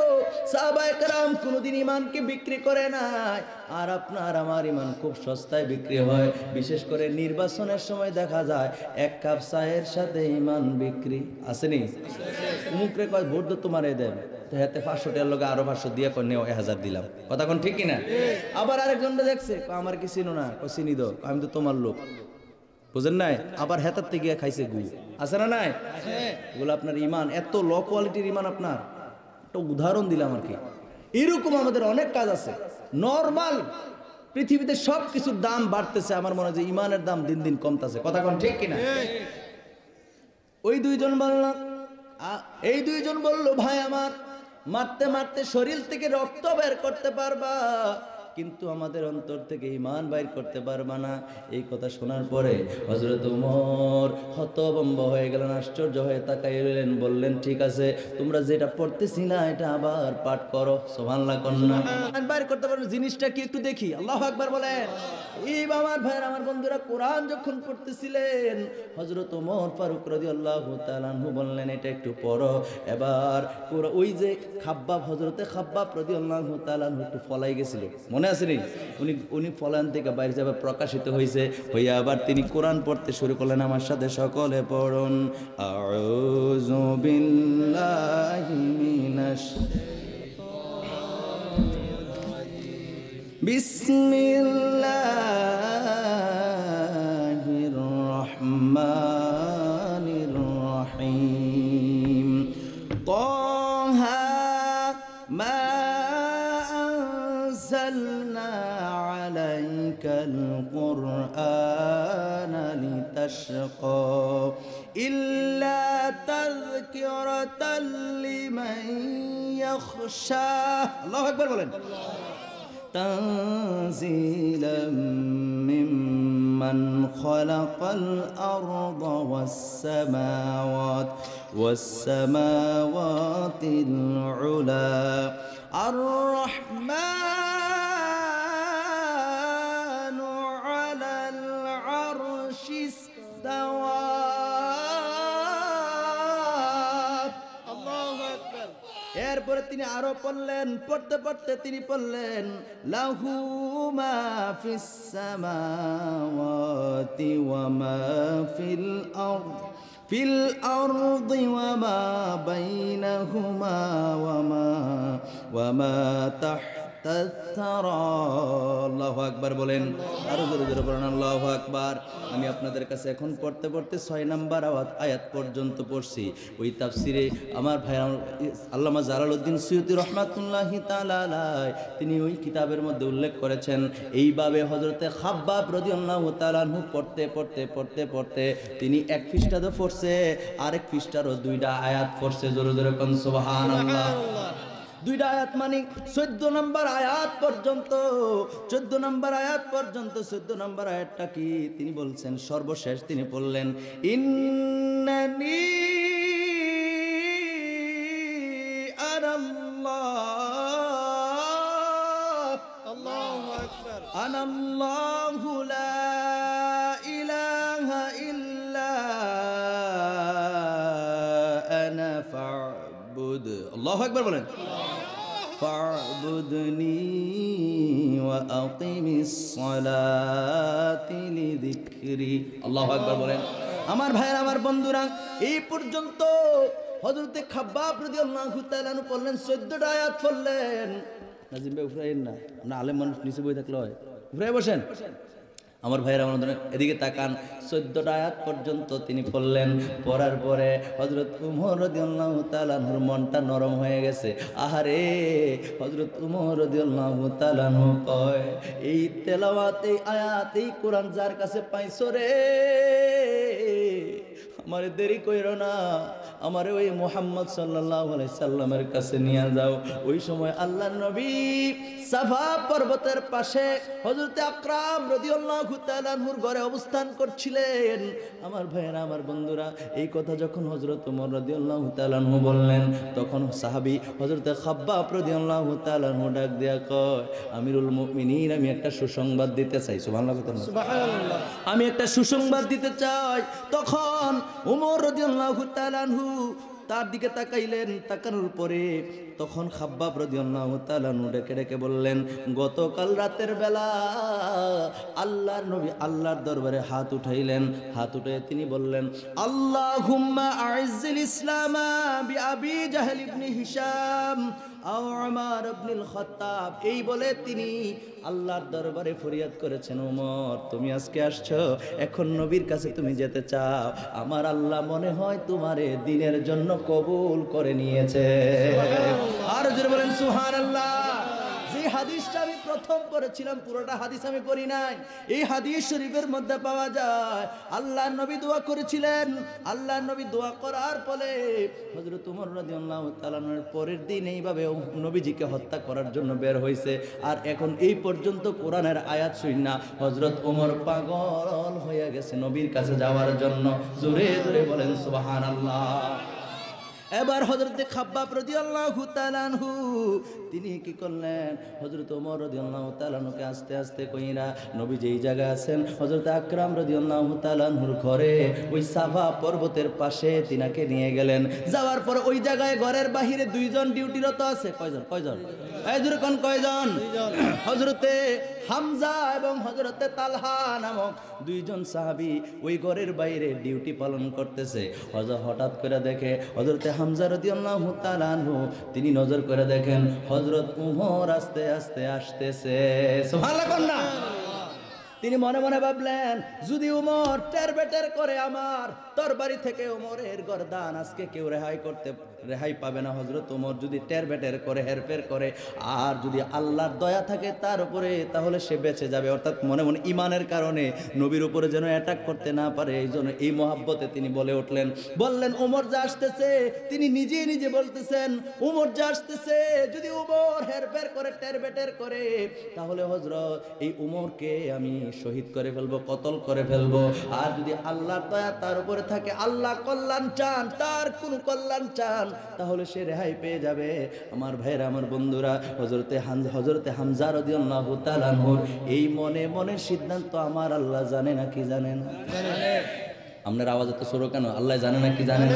সাহাবায়ে কেরাম কোনোদিন ঈমানকে বিক্রি করে নাই। আর আপনার আমার ঈমান খুব সস্তায় বিক্রি হয়। বিশেষ করে নির্বাচনের সময় দেখা যায় 1 কাপ চায়ের সাথে ঈমান বিক্রি। আসেনি? মুখরে কয় ভোট তো তোমারে দেন, তো হাতে 500 টাকার লগে আরো 500 দিয়া কয় নেও 1000 দিলাম। কথা কোন ঠিক কিনা? আবার আরেকজন দেখছে, আমার কি চিনো না? কয় চিনি দো, আমি তো তোমার লোক, বুঝেন নাই? আবার হেতাতে গিয়া খাইছে গু। আছে না নাই? এগুলো আপনার ঈমান, এত লো কোয়ালিটির ঈমান। আপনার একটা উদাহরণ দিলাম আর কি। এরকম আমাদের অনেক কাজ আছে। নরমাল পৃথিবীতে সব কিছুর দাম বাড়তেছে, আমার মনে হয় যে ঈমানের দাম দিন দিন কমতেছে। কথা কোন ঠিক কিনা? ওই দুইজন বললাম, এই দুইজন বলল, ভাই আমার, মারতে মারতে শরীর থেকে রক্ত বের করতে পারবা, কিন্তু আমাদের অন্তর থেকে ঈমান বাইর করতে পারবা না। এই কথা শোনার পরে হযরত ওমর হতভম্ব হয়ে গেলেন, আশ্চর্য হয়ে তাকাই রইলেন। বললেন, ঠিক আছে, তোমরা যেটা পড়তেছি না এটা আবার পাঠ করো। সুবহানাল্লাহ কন্যা। বাইর করতে পারবে জিনিসটা কি একটু দেখি। আল্লাহু আকবার বলেন। এই আমার ভাইয়ের, আমার বন্ধুরা, কোরআন যখন পড়তেছিলেন, হযরত ওমর ফারুক রাদিয়াল্লাহু তাআলা আনহু বললেন, এটা একটু পড়ো। এবার ওই যে খাব্বাব, হযরতে খাব্বাব রাদিয়াল্লাহু তাআলা আনহু একটু ফলাই গেছিল, মনে আছে নি? উনি ফলান থেকে বাইরে যাবে প্রকাশিত হয়েছে, হইয়া আবার তিনি কোরআন পড়তে শুরু করলেন। আমার সাথে সকলে পড়ুন, আউযু বিল্লাহি মিনাশ বিসমিল্লাহির রহমানির রহিম। তাহা মা আনজালনা আলাইকাল কুরআনা লিতাশকা ইল্লা তাযকিরাতাল লিমান ইয়াখশা। আল্লাহু আকবার বলেন। تنزيلا ممن خلق الأرض والسماوات العلى الرحمن على العرش استوى। الله أكبر। এরপরে তিনি আরো পড়লেন, পড়তে পড়তে তিনি পড়লেন লাহু মা ফিস সামাওয়াতি ওয়া মা ফিল আরদি ওয়া মা বাইনাহুমা ওয়া মা তাহতা আস-সারা। আল্লাহু আকবার বলেন, আরো জোরে জোরে বলেন আল্লাহু আকবার। আমি আপনাদের কাছে এখন পড়তে পড়তে 6 নাম্বার আয়াত পর্যন্ত পড়ছি। ওই তাফসিরে আমার ভাই আল্লামা জালালউদ্দিন সুয়ুতী রহমাতুল্লাহি তাআলা আলাইহি তিনি ওই কিতাবের মধ্যে উল্লেখ করেছেন, এইভাবে হযরতে খাব্বাব রাদিয়াল্লাহু তাআলা আনহু পড়তে পড়তে পড়তে পড়তে তিনি এক পৃষ্ঠাতে পড়ছে, আরেক পৃষ্ঠারও 2টা আয়াত পড়ছে। জোরে জোরে কোন সুবহানাল্লাহ। 2টা আয়াত মানে 14 নম্বর আয়াত পর্যন্ত, 14 নম্বর আয়াত পর্যন্ত। 14 নম্বর আয়াতটা কি তিনি বলছেন, সর্বশেষ তিনি বললেন ইন্নানি আনাল্লাহ, আল্লাহু আকবার, আনাল্লাহু লা ইলাহা ইল্লা আনা ফা'বুদ। আল্লাহু আকবার বলেন, ফা'বুদনি ওয়া আকিমিস সালাতি লিযিকরি। আল্লাহু আকবার বলেন। আমার ভাইয়েরা, আমার বন্ধুরা, এই পর্যন্ত হযরতে খাব্বাব রাদিয়াল্লাহু তাআলা আনহু পড়লেন, 14টা আয়াত পড়লেন। নাজিম ভাই উফরাইন না, না আলেম মানুষ নিচে বই থাকলে হয়, উফরাই বসেন। আমার ভাইয়েরা, আমার এদিকে তাকান। 14টা আয়াত পর্যন্ত তিনি পড়লেন। পড়ার পরে হযরত উমর রাদিয়াল্লাহু তাআলা আনহুর মনটা নরম হয়ে গেছে। আহারে, হযরত উমর রাদিয়াল্লাহু তাআলা আনহু কয়, এই তেলাওয়াত, এই আয়াত, এই কোরআন যার কাছে পাইছো রে, আমারে দেরি কইরো না, আমারে ওই মুহাম্মদ সাল্লাল্লাহু আলাইহি সাল্লামের কাছে নিয়ে যাও। ওই সময় আল্লাহর নবী সাফা পর্বতের পাশে হযরতে আকরাম রাদিয়াল্লাহু তাআলা আনহুর ঘরে অবস্থান করছিলেন। আমার ভাইয়েরা, আমার বন্ধুরা, এই কথা যখন হযরত ওমর রাদিয়াল্লাহু তাআলা আনহু বললেন, তখন সাহাবী হযরতে খাব্বাব রাদিয়াল্লাহু তাআলা আনহু ডাক দিয়া কয়, আমিরুল মুমিনিন, আমি একটা সুসংবাদ দিতে চাই। সুবহানাল্লাহ, আমি একটা সুসংবাদ দিতে চাই। তখন ওমর রাদিয়াল্লাহু তাআলা আনহু তার দিকে তাকাইলেন। তাকানোর পরে তখন খাব্বাব রাদিয়াল্লাহু তাআলা আনহু ডেকে ডেকে বললেন, গতকাল রাতের বেলা আল্লাহর নবী আল্লাহর দরবারে হাত উঠাইলেন। হাত উঠে তিনি বললেন, আল্লাহুম্মা আইজ্জিল ইসলামা বিআবি জাহল ইবনে হিশাম আও উমর ইবনুল খাত্তাব। এই বলে তিনি আল্লাহর দরবারে ফরিয়াদ করেছেন, ওমর, তুমি আজকে আসছো, এখন নবীর কাছে তুমি যেতে চাও, আমার আল্লাহ মনে হয় তোমারে দ্বীনের জন্য কবুল করে নিয়েছে। আর জোরে বলেন সুবহানাল্লাহ। যে হাদিসটা আমি প্রথম পড়েছিলাম, পুরোটা হাদিস আমি পড়ি নাই, এই হাদিস শরীফের মধ্যে পাওয়া যায় আল্লাহর নবী দোয়া করেছিলেন। আল্লাহর নবী দোয়া করার ফলে হযরত ওমর রাদিয়াল্লাহু তাআলা এর পরের দিন এইভাবে নবীজিকে হত্যা করার জন্য বের হয়েছে। আর এখন এই পর্যন্ত কোরআনের আয়াত শুনা হযরত ওমর পাগল হয়ে গেছে নবীর কাছে যাওয়ার জন্য। জোরে জোরে বলেন সুবহানাল্লাহ। এবার হযরতে খাব্বাব রাদিয়াল্লাহু তাআলা আনহু তিনি কি করলেন, হযরত ওমর রাদিয়াল্লাহু তাআলা আনহুকে আস্তে আস্তে কইরা নবী যেই জায়গায় আছেন হযরত আকরাম রাদিয়াল্লাহু তাআলা আনহুর ঘরে ওই সাফা পর্বতের পাশে তিনাকে নিয়ে গেলেন। যাওয়ার পর ওই জায়গায় ঘরের বাহিরে 2 জন ডিউটিরত আছে। কয়জন এই জোরে কোন কয়জন? হযরতে হামজা এবং হযরতে তালহা নামক 2 জন সাহাবী ওই ঘরের বাইরে ডিউটি পালন করতেছে। হঠাৎ করে দেখে হযরতে হামজা রাদিয়াল্লাহু তাআলা আনহু তিনি নজর করে দেখেন হযরত ওমর আস্তে আস্তে আসতেছে। সুবহানাল্লাহ। তিনি মনে মনে ভাবলেন, যদি ওমর টেরবেটের করে আমার তরবারি থেকে ওমরের গর্দান আজকে কেউ রেহাই পাবে না। হযরত ওমর যদি টেরবেটের করে, হেরফের করে, আর যদি আল্লাহর দয়া থাকে তার উপরে, তাহলে সে বেঁচে যাবে। অর্থাৎ মনে মনে ইমানের কারণে নবীর উপরে যেন অ্যাটাক করতে না পারে, এই জন্য এই মহাব্বতে তিনি বলে উঠলেন, বললেন, ওমর যা আসতেছে, তিনি নিজে নিজে বলতেছেন, ওমর যা আসতেছে, যদি ওমর হেরফের করে, টেরবেটের করে, তাহলে হযরত এই ওমরকে আমি শহীদ করে ফেলবো, কতল করে ফেলবো। আর যদি আল্লাহর দয়া তার উপরে থাকে, আল্লাহ কল্যাণ চান, তার কোন কল্যাণ চান, তাহলে সে রেহাই পেয়ে যাবে। আমার ভাইরা, আমার বন্ধুরা, হযরতে হামজা রাদিয়াল্লাহু তাআলা আনহুর এই মনে মনের সিদ্ধান্ত আমার আল্লাহ জানে না কি জানেন? আপনার আওয়াজ এত ছোট কেন? আল্লাহ জানে না কি জানেন?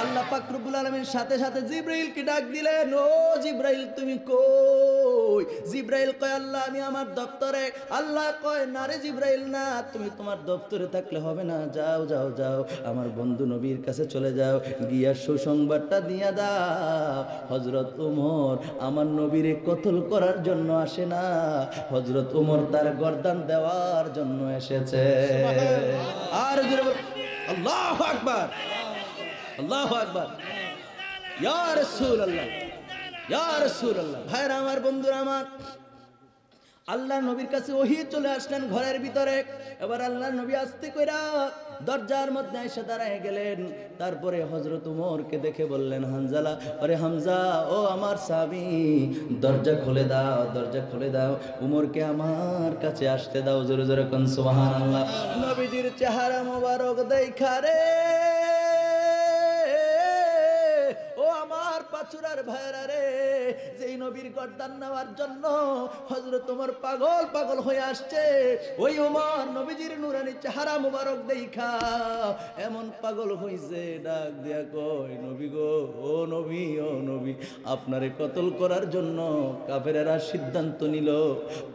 আল্লাহ আল্লাহ পাক রব্বুল আলামিন সাথে সাথে জিবরাইলকে ডাক দিলেন, ও জিবরাইল তুমি কই? জিবরাইল কয়, আল্লাহ আমি আমার দপ্তরে। আল্লাহ কয়, না রে জিবরাইল না, তুমি তোমার দপ্তরে থাকলে হবে না, যাও যাও যাও আমার বন্ধু নবীর কাছে চলে যাও, গিয়া সুসংবাদটা দিয়া দাও হযরত ওমর আমার নবীরে কতল করার জন্য আসে না, হযরত ওমর তার গর্দান দেওয়ার জন্য এসেছে। আর জোরে বল আল্লাহু আকবার, আল্লাহু আকবার, ইয়া রাসূলুল্লাহ, ইয়া রাসূলুল্লাহ। ভাইরা আমার, বন্ধুরা আমার, আল্লাহ নবীর কাছে ওহী চলে আসলেন ঘরের ভিতরে। এবার আল্লাহ নবী আস্তে কইরা দরজার মধ্যে এসে দাঁড়ায় গেলেন। তারপরে হযরত ওমরকে দেখে বললেন, হানজালা, আরে হামজা, ও আমার সাহাবী, দরজা খুলে দাও, দরজা খুলে দাও, ওমরকে আমার কাছে আসতে দাও। জোরে জোরে কোন সুবহানাল্লাহ। নবীজির চেহারা মোবারক দেখা রে ও আমার পাচুরার ভাইরা রে, যেই নবীর গর্দান নেওয়ার জন্য হযরত ওমর পাগল পাগল হয়ে আসছে, ওই ওমর নবীজির নুরানি চেহারা মোবারক দেখা এমন পাগল হইছে, ডাক দিয়া কয়, নবী গো, ও নবী, ও নবী, আপনারে কতল করার জন্য কাফেরেরা সিদ্ধান্ত নিল,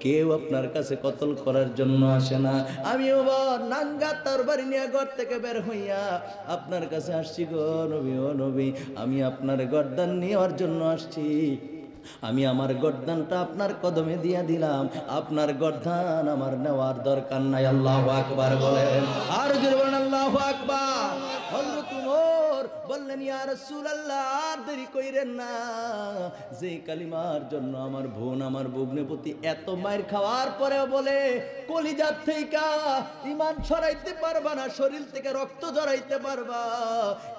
কেউ আপনার কাছে কতল করার জন্য আসে না। আমি ওমর নাঙ্গা তরবারি নিয়ে ঘর থেকে বের হইয়া আপনার কাছে আসছি গো নবী, ও নবী, আমি আপনার গর্দান নেওয়ার জন্য আসছি। আমি আমার গর্দানটা আপনার কদমে দিয়া দিলাম, আপনার গর্দান আমার নেওয়ার দরকার নাই। আল্লাহু আকবার বলেন, আর জোরে বলেন আল্লাহু আকবার। হযরত ওমর বললেন, ইয়া রাসূলুল্লাহ, আর দেরি কইরেন না, যে কালিমার জন্য আমার বোন, আমার ভগ্নিপতি এত মায়ের খাওয়ার পরেও বলে কলিজার থেকে ঈমান ছড়াইতে পারবা না, শরীর থেকে রক্ত ঝরাইতে পারবা,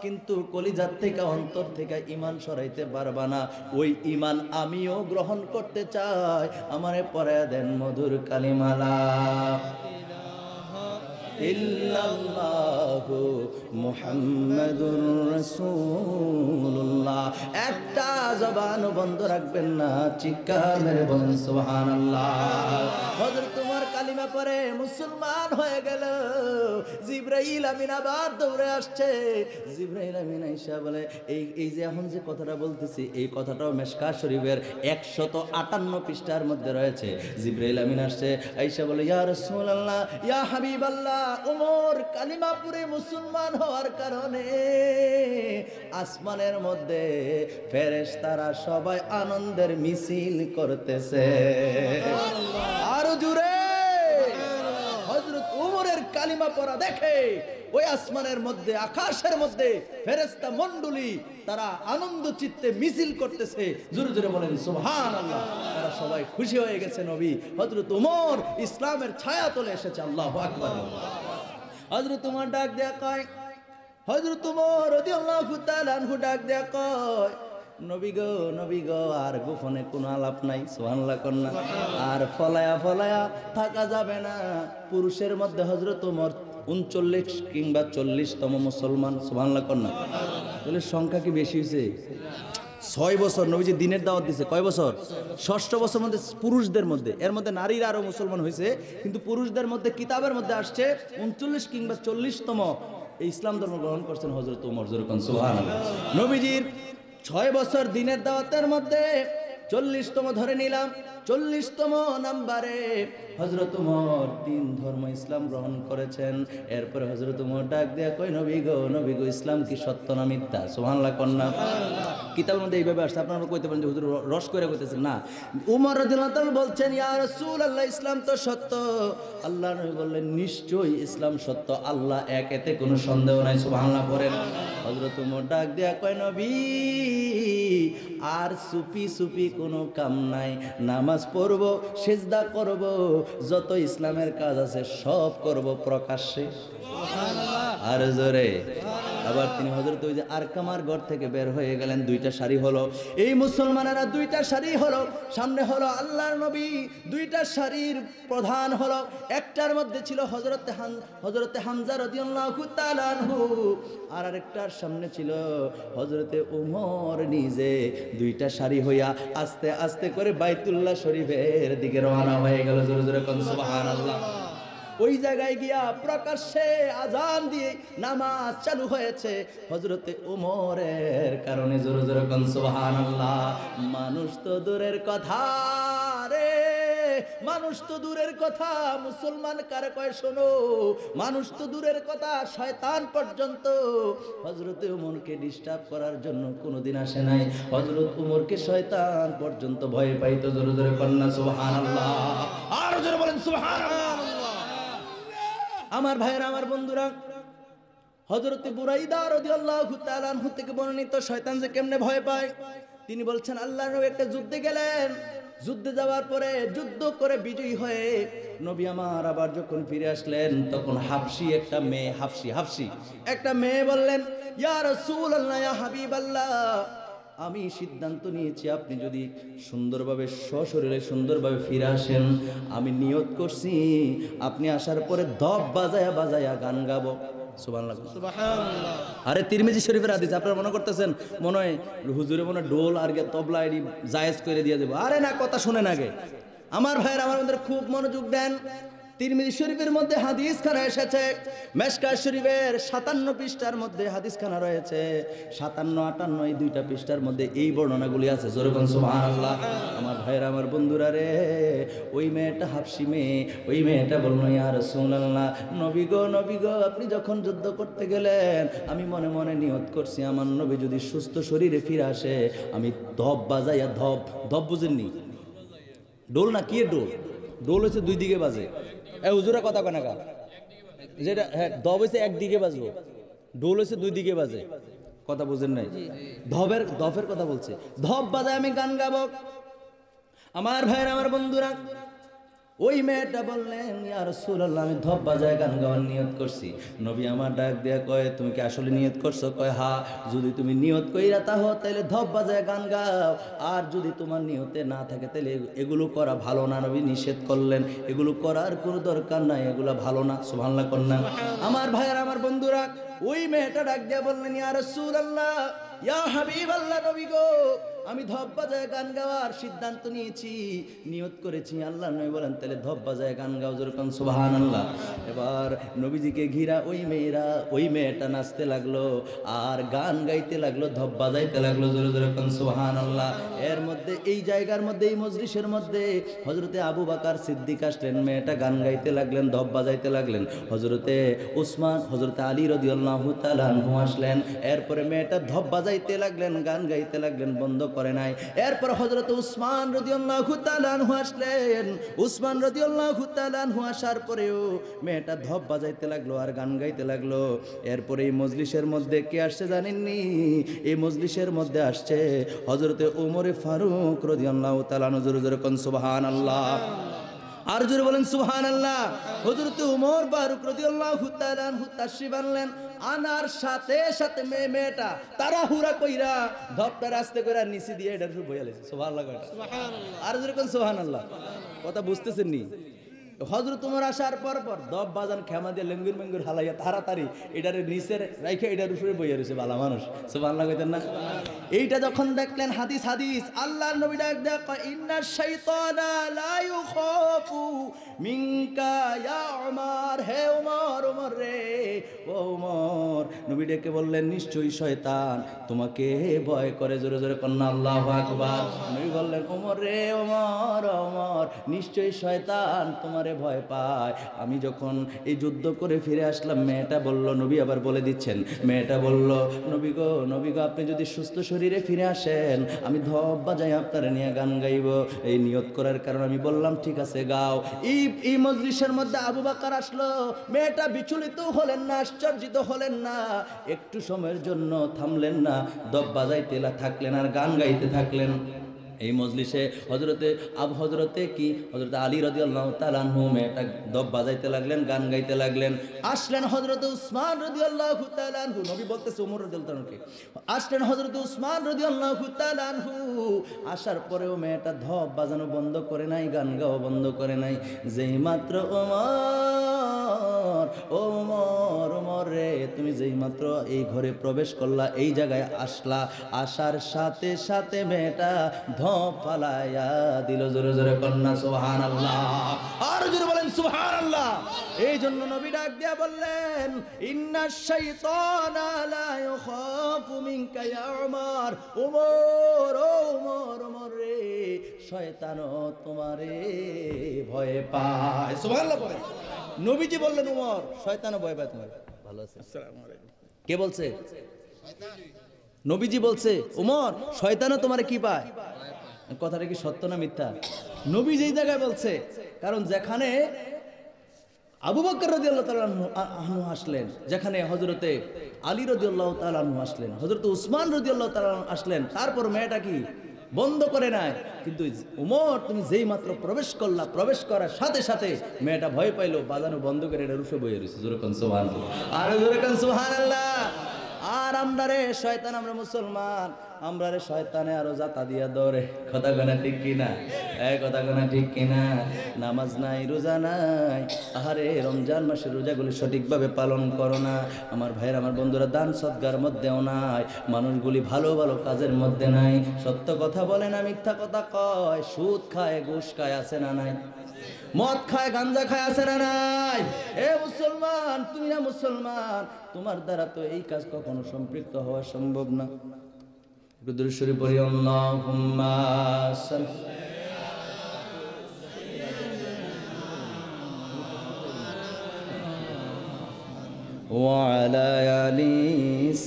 কিন্তু কলিজার থেকে, অন্তর থেকে ঈমান ছড়াইতে পারবা না, ওই ঈমান আমিও গ্রহণ করতে চাই, আমারে পড়ায়া দেন মধুর কালিমা লা ইল্লাল্লাহু মুহাম্মাদুর রাসূলুল্লাহ। একটা জবান বন্ধ রাখবেন না, চিৎকার মেরে বলেন সুবহানাল্লাহ। হযরত ওমর কালিমা পড়ে মুসলমান হয়ে গেল। জিবরাইল আমিন আবার দৌড়ে আসছে। জিবরাইল আমিন আয়েশা বলে, এই যে এখন যে কথাটা বলতেছি, এই কথাটাও মিশকাত শরীফের 158 পৃষ্ঠার মধ্যে রয়েছে। জিবরাইল আমিন আসছে, আয়েশা বলে, ইয়া রাসূলুল্লাহ, ইয়া হাবিবাল্লাহ, ওমর কালিমা পড়ে মুসলমান হওয়ার কারণে আসমানের মধ্যে ফেরেশতারা সবাই আনন্দের মিছিল করতেছে। আরো জোরে হযরত ওমরের কালিমা পড়া দেখে ওই আসমানের মধ্যে, আকাশের মধ্যে ফেরেশতা মণ্ডলী তারা আনন্দ চিত্তে মিছিল করতেছে। জোরে জোরে বলেন সুবহানাল্লাহ। তারা সবাই খুশি হয়ে গেছে, নবী হযরত ওমর ইসলামের ছায়া তলে এসেছে। আল্লাহু আকবার। হযরত ওমর ডাক দেয়া কয়, হযরত ওমর রাদিয়াল্লাহু তাআলা আনহু ডাক দেয়া কয়, নবী গো, নবী গো, আর গোপনে কোনো আলাপ নাই, সুবহানাল্লাহ কন্যা, আর ফলায়া ফলায়া থাকা যাবে না। পুরুষের মধ্যে হযরত ওমর 39 কিংবা 40তম মুসলমান, সুবহানাল্লাহ কন্যা। বলে সংখ্যা কি বেশি হয়েছে? 6 বছর নবীজি দিনের দাওয়াত দিয়েছে। কয় বছর? 6ষ্ঠ বছর মধ্যে পুরুষদের মধ্যে, এর মধ্যে নারীরা আরো মুসলমান হয়েছে, কিন্তু পুরুষদের মধ্যে কিতাবের মধ্যে আসছে 39 কিংবা 40তম এই ইসলাম ধর্ম গ্রহণ করছেন হযরত ওমর। যেরকম সুবহানাল্লাহ। নবীজির 6 বছর দিনের দাওয়াতের মধ্যে 40তম ধরে নিলাম, 40তম নাম্বারে হযরত ওমর তিন ধর্ম ইসলাম গ্রহণ করেছেন। এরপরে হযরত ওমর ডাক দেয়া কয়, নবী গো, নবী গো, ইসলাম কি সত্য না মিথ্যা? সুবহানাল্লাহ কন্যা। কিতাবের মধ্যে এইভাবে আসছে, আপনারা কইতে পারেন যে হুজুর রস করে কইতেছেন না। ওমর রাদিয়াল্লাহু তাআলা বলছেন, ইয়া রাসূলুল্লাহ, ইসলাম তো সত্য। আল্লাহ নবী বললেন, নিশ্চয়ই ইসলাম সত্য, আল্লাহ এক, এতে কোনো সন্দেহ নাই। সুবহানাল্লাহ পড়েন। হযরত ওমর ডাক দেয়া কয়, নবী আর সুপি সুপি কোনো কাম নাই, নামাজ পড়ব, সিজদা করব, যত ইসলামের কাজ আছে সব করব প্রকাশ্যে। আর জোরে। আবার তিনি হযরত ওই যে আরকামার ঘর থেকে বের হয়ে গেলেন, 2টা সারি হলো। এই মুসলমানেরা 2টা সারি হলো, সামনে হলো আল্লাহর নবী, 2টা সারির প্রধান হলো, একটার মধ্যে ছিল হযরতে হামজা রাদিয়াল্লাহু তাআলা আনহু, আর আরেকটার সামনে ছিল হযরতে ওমর নিজে। 2টা সারি হইয়া আস্তে আস্তে করে বাইতুল্লাহ শরীফের দিকে রওনা হয়ে গেল। জোরে জোরে কোন সুবহানাল্লাহ। ওই জায়গায় গিয়া প্রকাশ্যে আজান দিয়ে নামাজ চালু হয়েছে হযরতে ওমরের কারণে। জোরে জোরে কোন সুবহানাল্লাহ। মানুষ তো দূরের কথা রে, মানুষ তো দূরের কথা, মুসলমান কারে কয় শোনো, মানুষ তো দূরের কথা, শয়তান পর্যন্ত হযরতে ওমরকে ডিস্টার্ব করার জন্য কোনোদিন আসে নাই। হযরত ওমরকে শয়তান পর্যন্ত ভয় পাইতো। জোরে জোরে কন্না সুবহানাল্লাহ, আর জোরে বলেন সুবহানাল্লাহ। আমার ভাইরা, আমার বন্ধুরা, হযরতে বুরাইদা রাদিয়াল্লাহু তাআলা আনহু থেকে বর্ণিত শয়তান যে কেমনে ভয় পায় তিনি বলছেন, আল্লাহর নবী একটা যুদ্ধে গেলেন, যুদ্ধে যাওয়ার পরে যুদ্ধ করে বিজয়ী হয়ে নবী আমার আবার যখন ফিরে আসলেন তখন হাফসি একটা মেয়ে, হাফসি একটা মেয়ে বললেন, ইয়া রাসূলুল্লাহ, ইয়া হাবিবাল্লাহ, আমি সিদ্ধান্ত নিয়েছি আপনি যদি সুন্দরভাবে সশরীরে সুন্দরভাবে ফিরে আসেন, আমি নিয়ত করছি আপনি আসার পরে ধপ বাজায়া বাজায়া গান গাবো। সুবহানাল্লাহ। আরে তিরমিজি শরীফের হাদিস, আপনারা মনে করতেছেন মনে হয় হুজুরে মনে ডোল আর তবলা এডি জায়েজ করে দিয়ে দেবো। আরে না, কথা শুনেন আগে আমার ভাইয়ের, আমার মধ্যে খুব মনোযোগ দেন। তিরমিজি শরীফের মধ্যে হাদিস খানা এসেছে, মেশকাত শরীফের 57 পৃষ্ঠার মধ্যে হাদিস খানা রয়েছে, 57, 58 এই দুইটা পৃষ্ঠার মধ্যে এই বর্ণনাগুলি আছে। জোরে বলেন সুবহানাল্লাহ। আমার ভাইরা, আমার বন্ধুরা রে, ওই মেয়েটা হাফসি মেয়ে, ওই মেয়েটা বলল, ইয়া রাসূলুল্লাহ, নবী গো, আপনি যখন যুদ্ধ করতে গেলেন আমি মনে মনে নিয়ত করছি আমার নবী যদি সুস্থ শরীরে ফিরে আসে আমি ধপ বাজাইয়া, ধপ বুঝেননি? ডোল না, কি ডোল? ডোল হচ্ছে দুই দিকে বাজে। হুজুরা কথা কয় না কা, যেটা হ্যাঁ ধপ হয়েছে একদিকে বাজবো, ডোল হয়েছে দুই দিকে বাজে। কথা বুঝেন নাই? ধপের কথা বলছে, ধপ বাজায় আমি গান গাবো। আমার ভাইয়ের, আমার বন্ধুরা, ওই মেয়েটা বললেন, ইয়া রাসূলুল্লাহ, আমি ধপ বাজায় গান গাওয়ার নিয়ত করছি। নবী আমার ডাক দেয়া কয়, তুমি কি আসলে নিয়ত করছো? কয় হ্যাঁ। যদি তুমি নিয়ত কইরা তাহো তাহলে ধপ বাজায় গান গাও, আর যদি তোমার নিয়তে না থাকে তাহলে এগুলো করা ভালো না। নবী নিষেধ করলেন, এগুলো করার কোনো দরকার নাই, এগুলো ভালো না। সুবহানাল্লাহ কন্যা। আমার ভাইয়ের, আমার বন্ধুরা, ওই মেয়েটা ডাক দিয়া বললেন, ইয়া রাসূলুল্লাহ, ইয়া হাবিবাল্লাহ, নবী গো, আমি ধপ বাজায় গান গাওয়ার সিদ্ধান্ত নিয়েছি, নিয়ত করেছি। আল্লাহ নবী বলেন, তাহলে ধপ বাজায় গান গাও। জোরে কোন সুবহানাল্লাহ। এবার নবীজিকে ঘিরা ওই মেয়েটা নাচতে লাগলো আর গান গাইতে লাগলো, ধপ বাজাইতে লাগলো। জোরে জোরে কোন সুবহানাল্লাহ। এর মধ্যে, এই জায়গার মধ্যে, এই মজলিসের মধ্যে হযরতে আবু বকর সিদ্দিক আসলেন, মেয়েটা গান গাইতে লাগলেন, ধপ বাজাইতে লাগলেন। হযরতে উসমান, হযরতে আলী রাদিয়াল্লাহু তাআলা আনহু আসলেন, এরপরে মেয়েটা ধপ বাজাইতে লাগলেন, গান গাইতে লাগলেন, বন্ধ করে নাই। এরপর হযরত উসমান রাদিয়াল্লাহু তাআলা আনহু আসলেন, উসমান রাদিয়াল্লাহু তাআলা আনহু আসার পরেও মেয়েটা ধপ বাজাইতে লাগলো আর গান গাইতে লাগলো। এরপরে এই মজলিসের মধ্যে কে আসছে জানেননি? এই মজলিসের মধ্যে আসছে হযরতে ওমরে ফারুক রাদিয়াল্লাহু তাআলা আনহু। জোরে জোরে কোন সুবহানাল্লাহ, আর জোরে বলেন সুবহানাল্লাহ। হযরতে ওমর ফারুক রাদিয়াল্লাহু তাআলা আনহু তাশরীফ আনলেন, আনার সাথে সাথে মেয়েটা তাড়াহুড়া কইরা ধপটা রাস্তে কইরা নিচে দিয়ে এটার উপর বইয়া লেছে। সুবহানাল্লাহ, সুবহানাল্লাহ, আর জোরে কোন সুবহানাল্লাহ। কথা বুঝতেছেন নি? হযরত ওমর আসার পর দপ বাজান খেমা দিয়ে লেঙ্গুর মেঙ্গুর হালাইয়া তাড়াতাড়ি এটার নিচের রাইখে এটার উপরে বইয়া রয়েছে। ভালো মানুষ, সুবহানাল্লাহ কইতেন না? এইটা যখন দেখলেন, হাদিস আল্লাহর নবী ডাক দেয়া কয়, ইন্নাশ শাইতানা লা ইউখাফু মিনকা ইয়া ওমর। হে ওমর রে, ও ওমর। নবী ডেকে বললেন, নিশ্চয়ই শয়তান তোমাকে ভয় করে। জোরে জোরে কন্না আল্লাহু আকবার। নবী বললেন, ওমর রে, ওমর, নিশ্চয়ই শয়তান তোমার ভয় পায়। আমি যখন এই যুদ্ধ করে ফিরে আসলাম, মেয়েটা বলল, নবী আবার বলে দিচ্ছেন, মেয়েটা বলল, নবী গো, আপনি যদি সুস্থ শরীরে ফিরে আসেন আমি ধপ বাজাই আপনার নিয়ে গান গাইব। এই নিয়ত করার কারণে আমি বললাম ঠিক আছে গাও। এই মজলিসের মধ্যে আবু বকর আসলো, মেয়েটা বিচলিত হলেন না, আশ্চর্যিত হলেন না, একটু সময়ের জন্য থামলেন না, ধপ বাজাইতে থাকলেন আর গান গাইতে থাকলেন। এই মজলিসে হযরতে আলী রাদিয়াল্লাহু তাআলা আনহু মেয়েটা দব বাজাইতে লাগলেন, গান গাইতে লাগলেন। আসলেন হযরতে উসমান রাদিয়াল্লাহু তাআলা আনহু, নবী বলতেছে ওমর রাদিয়াল্লাহু তাআলা আনহুকে, আসলেন হযরতে উসমান রাদিয়াল্লাহু তাআলা আনহু। আসার পরেও মেয়েটা ধপ বাজানো বন্ধ করে নাই, গান গাওয়া বন্ধ করে নাই। যেই মাত্র ওমর ও উমর, উমর রে, তুমি যেই মাত্র এই ঘরে প্রবেশ করলা, এই জায়গায় আসলা, আসার সাথে সাথে মেয়েটা ধপ ফালাইয়া দিল। জোরে জোরে কন্যা সুবহানাল্লাহ, আর জোরে বলেন সুবহানাল্লাহ। এই জন্য নবী ডাক দিয়া বললেন, ইন্নাশ শাইতানা লা ইয়াখাফু মিনকা ইয়া উমর, উমর ও উমর, উমর রে, শয়তানও তোমারে ভয় পায়। সুবহানাল্লাহ বলেন। নবীজি বললেন উমর, শয়তানও ভয় পায় তোমার। ভালো আছে? আসসালামু আলাইকুম। কে বলছে? নবীজি বলছে, উমর, শয়তানও তোমারে কি পায়? কথাটা কি সত্য না মিথ্যা? নবী যেই জায়গায় বলছে, কারণ যেখানে আবু বকর রাদিয়াল্লাহু তাআলা আনহু আসলেন, যেখানে হযরতে আলী রাদিয়াল্লাহু তাআলা আনহু আসলেন, হযরতে উসমান রাদিয়াল্লাহু তাআলা আসলেন, তারপর মেয়েটা কি বন্ধ করে নাই। কিন্তু উমর, তুমি যেই মাত্র প্রবেশ করলা, প্রবেশ করার সাথে সাথে মেয়েটা ভয় পাইলো, বাজানো বন্ধ করে এটা রুশে বইয়ে রয়েছে। জোরে কোন সুবহানাল্লাহ, আর জোরে কোন সুবহানাল্লাহ। আর আমরা রে শয়তান, আমরা মুসলমান, আমরা রে শয়তানে আরো জাতা দিয়া দৌড়ে। কথা কোনা ঠিক কিনা? কথা কোনা ঠিক কিনা? নামাজ নাই, রোজা নাই, আহারে রমজান মাসের রোজাগুলি সঠিকভাবে পালন করো না। আমার ভাইয়ের, আমার বন্ধুরা, দান সদকার মধ্যেও নাই, মানুষগুলি ভালো ভালো কাজের মধ্যে নাই। সত্য কথা বলে না, মিথ্যা কথা কয়, সুদ খায়, ঘুষ খায়, আছে না নাই? মদ খায়, গাঞ্জা খায়, আছে না নাই? এ মুসলমান, তুমি না মুসলমান, তোমার দ্বারা তো এই কাজ কখনো সম্পৃক্ত হওয়া সম্ভব না। একটু দুরূদ শরীফ পড়ি, আল্লাহুম্মা সাল্লি ওয়া আলা আলি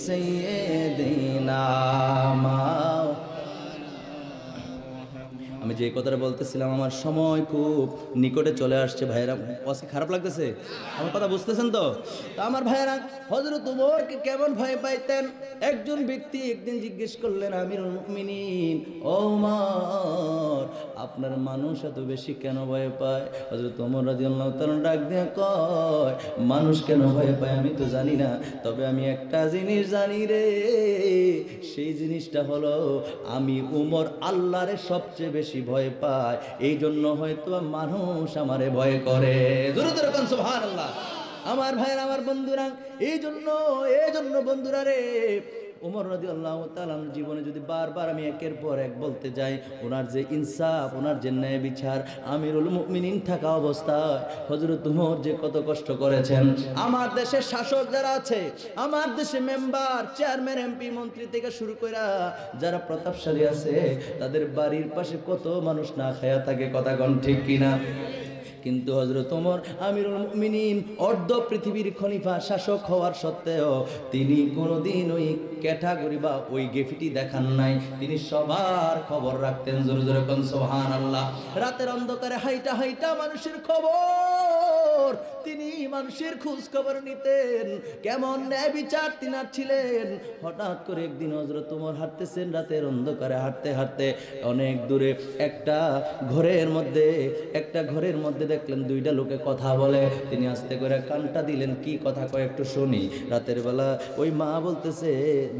সাইয়্যিদিনা। আমি যে কথাটা বলতেছিলাম, আমার সময় খুব নিকটে চলে আসছে ভাইয়েরা। আজকে খারাপ লাগতেছে? আমার কথা বুঝতেছেন তো? আমার ভাইয়েরা, হযরত ওমরকে কেমন ভয় পাইতেন? একজন ব্যক্তি একদিন জিজ্ঞেস করলেন, আমিরুল মুমিনিন, ও ওমর, আপনার মানুষ এত বেশি কেন ভয় পায়? হযরত ওমর রাদিয়াল্লাহু তাআলা ডাক দিয়ে কয়, মানুষ কেন ভয় পায় আমি তো জানি না, তবে আমি একটা জিনিস জানি রে, সেই জিনিসটা হলো আমি ওমর আল্লাহরে সবচেয়ে বেশি ভয় পায়, এই জন্য হয়তো মানুষ আমারে ভয় করে। জোরে জোরে বলেন সুবহানাল্লাহ। আমার ভাইয়েরা, আমার বন্ধুরা, এই জন্য বন্ধুরা রে, ওমর রাদিয়াল্লাহু তাআলা জীবনে যদি বারবার আমি একের পর এক বলতে যাই, ওনার যে ইনসাফ, ওনার যে ন্যায় বিচার, আমিরুল মুমিনিন থাকা অবস্থায় হযরত ওমর যে কত কষ্ট করেছেন। আমার দেশের শাসক যারা আছে, আমার দেশে মেম্বার, চেয়ারম্যান, এমপি, মন্ত্রী থেকে শুরু করে যারা প্রতাপশালী আছে, তাদের বাড়ির পাশে কত মানুষ না খায়া থাকে। কথা কোন ঠিক কিনা? কিন্তু হযরত ওমর আমিরুল মুমিনিন, অর্ধ পৃথিবীর খলিফা, শাসক হওয়ার সত্ত্বেও তিনি কোনোদিন ওই ক্যাটাগরি বা ওই গেফিটি দেখান নাই। তিনি সবার খবর রাখতেন। জোরে জোরে কোন সুবহানাল্লাহ। রাতের অন্ধকারে হাইটা হাইটা মানুষের খবর, তিনি মানুষের খোঁজ খবর নিতেন। কেমন ন্যায় বিচার তিনার ছিলেন। হঠাৎ করে একদিন হযরত ওমর হাঁটতেছেন, রাতের অন্ধকারে হাঁটতে হাঁটতে অনেক দূরে একটা ঘরের মধ্যে দেখলেন দুইটা লোকে কথা বলে। তিনি আস্তে করে কানটা দিলেন, কি কথা কয় একটু শুনি। রাতের বেলা ওই মা বলতেছে,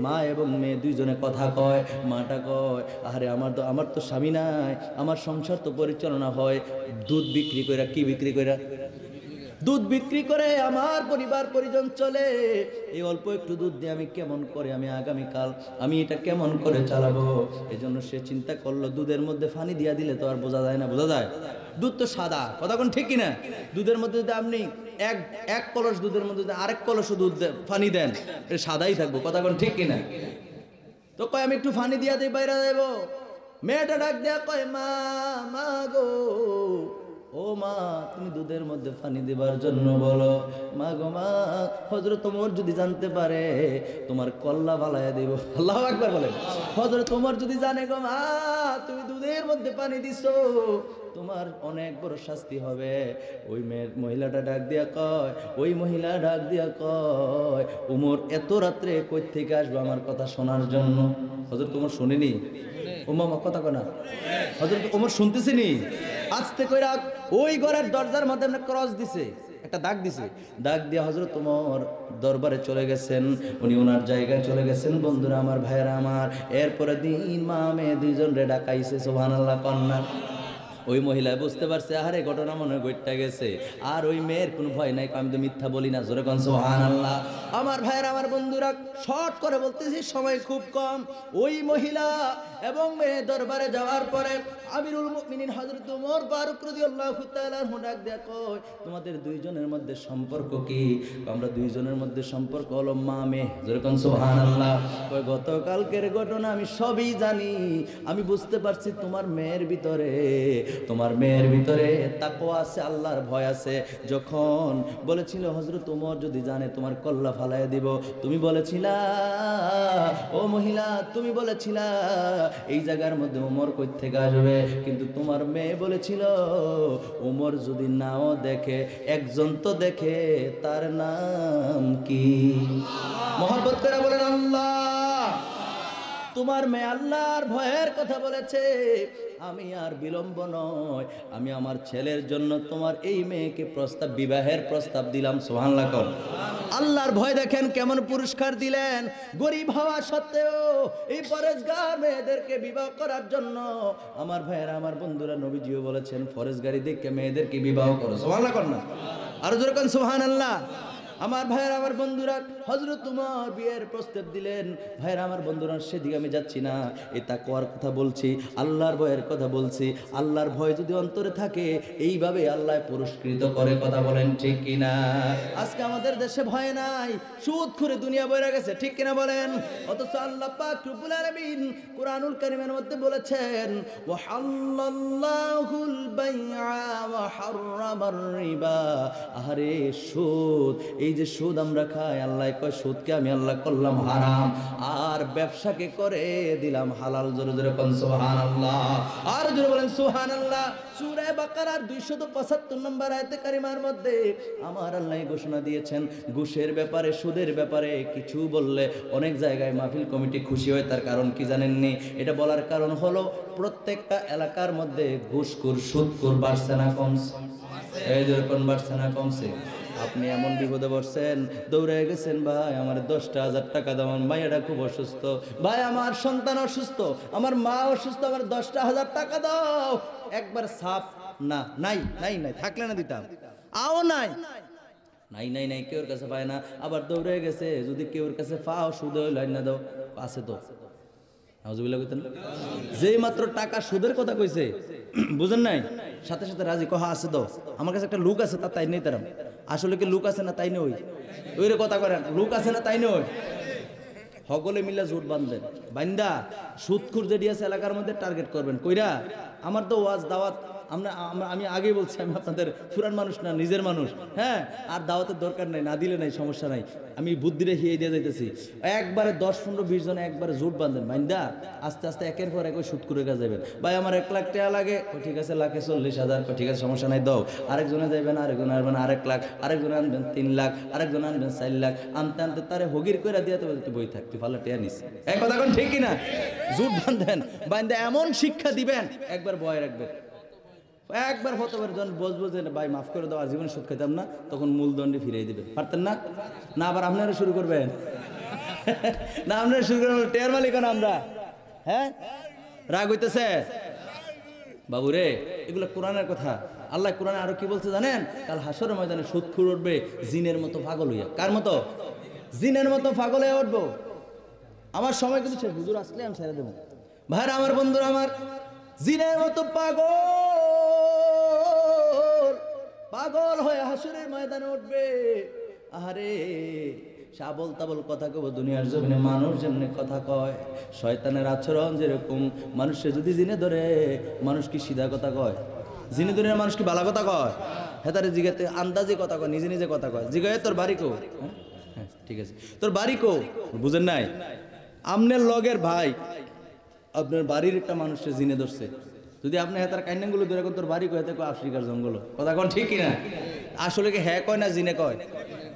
মা এবং মেয়ে দুইজনে কথা কয়। মাটা কয়, আরে আমার তো স্বামী নাই, আমার সংসার তো পরিচালনা হয় দুধ বিক্রি করে। কি বিক্রি করে? দুধ বিক্রি করে আমার পরিবার পরিজন চলে। এই অল্প একটু দুধ দিয়ে আমি আগামীকাল এটা কেমন করে চালাবো? এই জন্য সে চিন্তা করলো, দুধের মধ্যে পানি দিয়া দিলে তো আর বোঝা যায় না। বোঝা যায়? দুধ তো সাদা। কথা কোন ঠিক কিনা? দুধের মধ্যে যদি আপনি এক কলস দুধের মধ্যে আরেক কলস দুধ পানি দেন, এটা সাদাই থাকবো। কথা কোন ঠিক কিনা? তো কয়, আমি একটু পানি দিয়া দিই, বাইরে যাবো। মেয়েটা ডাক দেয়া কয়, মা গো, ও মা, তুমি দুধের মধ্যে পানি দেবার জন্য বলো। মা গো মা, হযরত ওমর যদি জানতে পারে তোমার কল্লা বালায়া দেব। আল্লাহু আকবার বলেন। হযরত ওমর যদি জানে গো মা, তুমি দুধের মধ্যে পানি দিছো, তোমার অনেক বড় শাস্তি হবে। ওই মহিলা ডাক দিয়া কয়, ওমর এত রাত্রে কই থেকে আসবে আমার কথা শোনার জন্য? হযরত ওমর শুনেনি? ওমর কথা কনা, হযরত ওমর শুনতেছিনি? আস্তে কইরা ওই ঘরের দরজার মধ্যে ক্রস দিছে, একটা দাগ দিছে। দাগ দিয়ে হযরত ওমর দরবারে চলে গেছেন, উনি ওনার জায়গায় চলে গেছেন। বন্ধুরা আমার, ভাইয়েরা আমার, এরপরে দিন মা মেয়ে দুইজন রে ডাকাইছে। সুবহানাল্লাহ কন্যা। ওই মহিলা বুঝতে পারছে আরে ঘটনা মনে হয় ঘটে গেছে, আর ওই মেয়ের কোনো ভয় নাই, আমি তো মিথ্যা বলি না, জোরে কোন সুবহানাল্লাহ। আমার ভাইয়ের আমার বন্ধুরা, শর্ট করে বলতেছি সময় খুব কম। ওই মহিলা এবং মেয়ে দরবারে যাওয়ার পরে আমিরুল মুমিনিন হযরত ওমর ফারুক রাদিয়াল্লাহু তাআলা ডাক দেয়া কয়, তোমাদের দুইজনের মধ্যে সম্পর্ক কি? আমরা দুইজনের মধ্যে সম্পর্ক হলো মা মেয়ে, জোরে কোন সুবহানাল্লাহ। কয় গতকালকের ঘটনা আমি সবই জানি, আমি বুঝতে পারছি তোমার মেয়ের ভিতরে তাকওয়া আছে, আল্লাহর ভয় আছে। যখন বলেছিল হযরত ওমর যদি জানে তোমার কল্লা ফালায় দিব, তুমি বলেছিলা ও মহিলা, তুমি বলেছিলা এই জায়গার মধ্যে ওমর কই থেকে আসবে, কিন্তু তোমার মেয়ে বলেছিল ওমর যদি নাও দেখে একজন তো দেখে, তার নাম কি? মহব্বত করে বলেন আল্লাহ। তোমার মেয়ে আল্লাহর ভয়ের কথা বলেছে, আমি আর বিলম্ব নয়, আমি আমার ছেলের জন্য তোমার এই মেয়েকে বিবাহের প্রস্তাব দিলাম। সুবহানাল্লাহ। আল্লাহর ভয় দেখেন কেমন পুরস্কার দিলেন। গরিব হওয়া সত্ত্বেও এই পরেশগার মেয়েদেরকে বিবাহ করার জন্য আমার ভাইয়েরা আমার বন্ধুরা, নবীজিও বলেছেন ফরেশগারি দেখে মেয়েদেরকে বিবাহ করো। সুবহানাল্লাহ কর না, আরো জোরে কোন সুবহানাল্লাহ। আমার ভাইয়ের আমার বন্ধুরা, হযরত ওমর বিয়ের প্রস্তাব দিলেন। ভাইয়ের আমার বন্ধুরা, সেদিকে আমি যাচ্ছি না, এই তাকওয়ার কথা বলছি, আল্লাহর ভয়ের কথা বলছি। আল্লাহর ভয় যদি অন্তরে থাকে, এইভাবে আল্লাহ পুরস্কৃত করে। কথা বলেন ঠিক কিনা? আজকে আমাদের দেশে ভয় নাই, সুদ করে দুনিয়া বইরা গেছে, ঠিক কিনা বলেন? অথচ আল্লাহ পাক রব্বুল আলামিন কুরআনুল কারীমের মধ্যে বলেছেন, ওয়া হাল্লাল্লাহুল বাইআ ওয়া হাররামার রিবা। আরে সুদ, এই যে সুদ আমরা খাই, আল্লাহ কয় সুদকে আমি আল্লাহ করলাম হারাম, আর ব্যবসাকে করে দিলাম হালাল। জোরে জোরে কোন সুবহানাল্লাহ, আর জোরে বলেন সুবহানাল্লাহ। সূরা বাকারার 275 নম্বর আয়াতে কারিমার মধ্যে আমার আল্লাহ ঘোষণা দিয়েছেন ঘুষের ব্যাপারে, সুদের ব্যাপারে কিছু বললে অনেক জায়গায় মাহফিল কমিটি খুশি হয়। তার কারণ কি জানেননি? এটা বলার কারণ হলো প্রত্যেকটা এলাকার মধ্যে ঘুষখোর সুদখোর বাড়ছে না কমছে? এই জোরে কোন বাড়ছে না কমছে? আপনি এমন বিপদে পড়ছেন, দৌড়ে গেছেন, ভাই আমার 10,000 টাকা দাও, আমার মায়েরা খুব অসুস্থ, ভাই আমার সন্তান অসুস্থ, আমার মা অসুস্থ, আমার 10,000 টাকা দাও। একবার সাফ না, নাই নাই নাই, থাকলে না দিতাম, আও নাই নাই নাই নাই, কেউর কাছে পায় না। আবার দৌড়ে গেছে, যদি কেউর কাছে পাও সুদে লাইন না দাও, আছে তো নাউজুবিল্লাহ কইতেন। যেই মাত্র টাকা সুদের কথা কইছে, বুঝেন নাই, সাথে সাথে রাজি কহা আছে তো, আমার কাছে একটা লুক আছে, তাই নেই তারা। আসলে কি লুক আছে না তাই নই? ওইরে কথা করেন, লুক আছে না তাই নই? সকলে মিলে জোট বাঁধবেন, বান্দা সুদখোর যেটি আছে এলাকার মধ্যে টার্গেট করবেন। কইরা আমার তো ওয়াজ দাওয়াত, আমি আগে বলছি, আমি আপনাদের পুরান মানুষ না, নিজের মানুষ, হ্যাঁ, আর দাওয়াতের দরকার নাই, না দিলে নাই, সমস্যা নাই, আমি বুদ্ধিরে হিয়ে দিয়ে যাইতেছি। একবারে 10-15-20 জন একবারে জোট বাঁধেন, বান্দা আস্তে আস্তে একের পর এক সুদ করে যাবেন। ভাই আমার 1 লাখ টাকা লাগে, ঠিক আছে, 1,40,000, ঠিক আছে, সমস্যা নাই, দাও। আরেকজনে যাইবেন, আরেকজনে আনবেন 1 লাখ, আরেকজনে আনবেন 3 লাখ, আরেকজনে আনবেন 4 লাখ, আনতে আনতে তারে হগির করে দিয়ে তুই বই থাক, তুই ভালো টেয়া নিস। এক কথা কোন ঠিক কিনা? জোট বাঁধেন, বান্দা এমন শিক্ষা দিবেন একবার ভয় রাখবেন। একবার ফতোয়ার জন বসবো যে ভাই মাফ করে দাও, আর জীবনে সুদ খেতাম না, তখন মূলদণ্ডে ফিরিয়ে দিবেন। পারতেন না? না আবার আপনারা শুরু করবেন, না আপনারা শুরু করবেন, টেয়ার মালিক না আমরা, হ্যাঁ, রাগ হইতেছে বাবু রে। এগুলো কোরআনের কথা। আল্লাহ কোরআনে আরো কি বলছে জানেন? কাল হাসরের ময়দানে সুদখোর উঠবে জিনের মতো পাগল হইয়া। কার মতো? জিনের মতো পাগল হয়ে উঠবো। আমার সময় কিন্তু শেষ, হুজুর আসলে আমি ছেড়ে দেবো। ভাইরা আমার, বন্ধুরা আমার, জিনের মতো পাগল হয়ে হাসরের ময়দানে উঠবে। আহারে সাবল তাবল কথা কব দুনিয়ার জমিনে, মানুষ যেমনি কথা কয়, শয়তানের আচরণ যেরকম, মানুষের যদি জিনে ধরে, মানুষ কি সিধা কথা কয়? জিনে ধরে মানুষ কি বালা কথা কয়? হেতারে জিগাতে আন্দাজে কথা কয়, নিজে নিজে কথা কয়। জিগায় তোর বাড়ি কো? হ্যাঁ ঠিক আছে, তোর বাড়ি কো? বুঝেন নাই? আপনার লগের ভাই আপনার বাড়ির একটা মানুষের জিনে ধরছে, যদি আপনি হেতার কাইনাগুলো ধরে তোর বাড়ি কয়, তো আফ্রিকার জঙ্গল। কথা কন ঠিক কিনা? আসলে কি হ্যাঁ কয় না জিনে কয়?